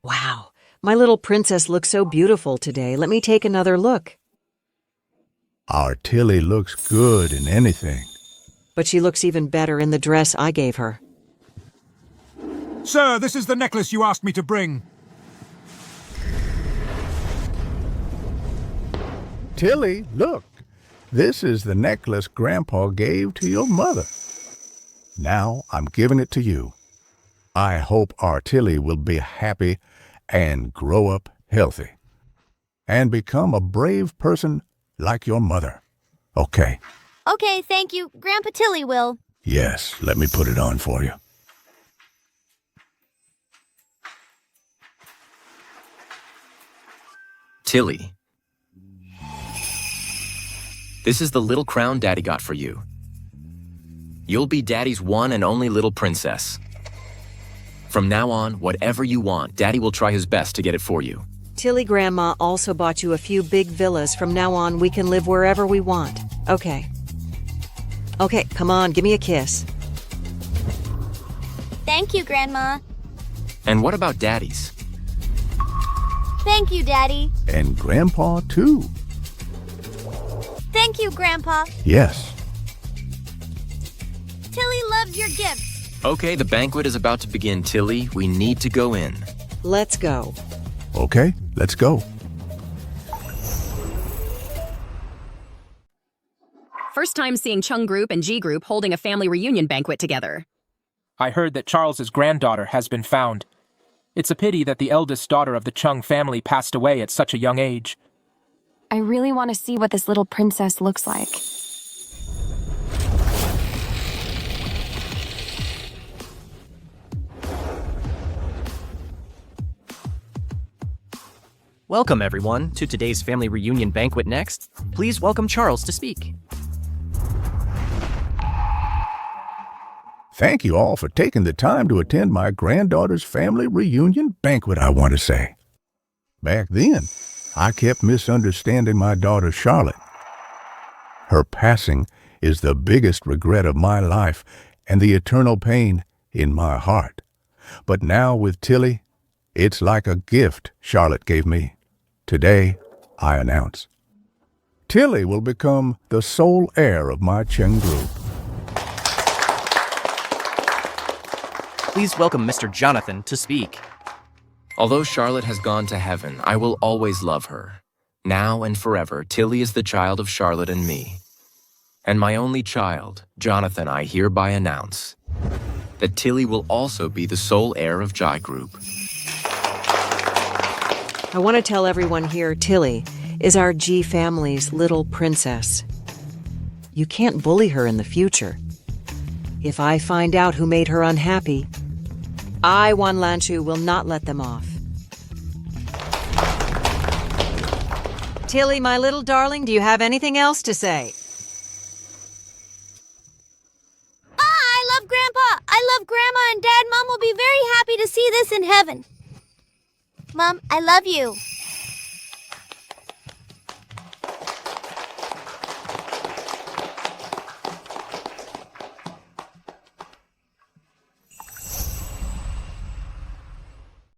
Wow, my little princess looks so beautiful today. Let me take another look. Our Tilly looks good in anything. But she looks even better in the dress I gave her. Sir, this is the necklace you asked me to bring. Tilly, look. This is the necklace Grandpa gave to your mother. Now I'm giving it to you. I hope our Tilly will be happy and grow up healthy and become a brave person like your mother. Okay. Okay, thank you. Grandpa Tilly will. Yes, let me put it on for you. Tilly. This is the little crown Daddy got for you. You'll be Daddy's one and only little princess. From now on, whatever you want, Daddy will try his best to get it for you. Tilly Grandma also bought you a few big villas. From now on, we can live wherever we want. Okay. Okay, come on, give me a kiss. Thank you, Grandma. And what about Daddy's? Thank you, Daddy. And Grandpa, too. Thank you, Grandpa. Yes. Tilly loves your gifts. Okay, the banquet is about to begin, Tilly. We need to go in. Let's go. Okay, let's go. First time seeing Chung Group and G Group holding a family reunion banquet together. I heard that Charles's granddaughter has been found. It's a pity that the eldest daughter of the Chung family passed away at such a young age. I really want to see what this little princess looks like. Welcome, everyone, to today's family reunion banquet. Next, please welcome Charles to speak. Thank you all for taking the time to attend my granddaughter's family reunion banquet, I want to say. Back then, I kept misunderstanding my daughter Charlotte. Her passing is the biggest regret of my life and the eternal pain in my heart. But now with Tilly, it's like a gift Charlotte gave me. Today, I announce, Tilly will become the sole heir of my Cheng Group. Please welcome Mr. Jonathan to speak. Although Charlotte has gone to heaven, I will always love her. Now and forever, Tilly is the child of Charlotte and me. And my only child, Jonathan, I hereby announce that Tilly will also be the sole heir of Jai Group. I want to tell everyone here, Tilly is our G family's little princess. You can't bully her in the future. If I find out who made her unhappy, I, Wan Lanchu, will not let them off. Tilly, my little darling, do you have anything else to say? I love Grandpa. I love Grandma and Dad. Mom will be very happy to see this in heaven. Mom, I love you.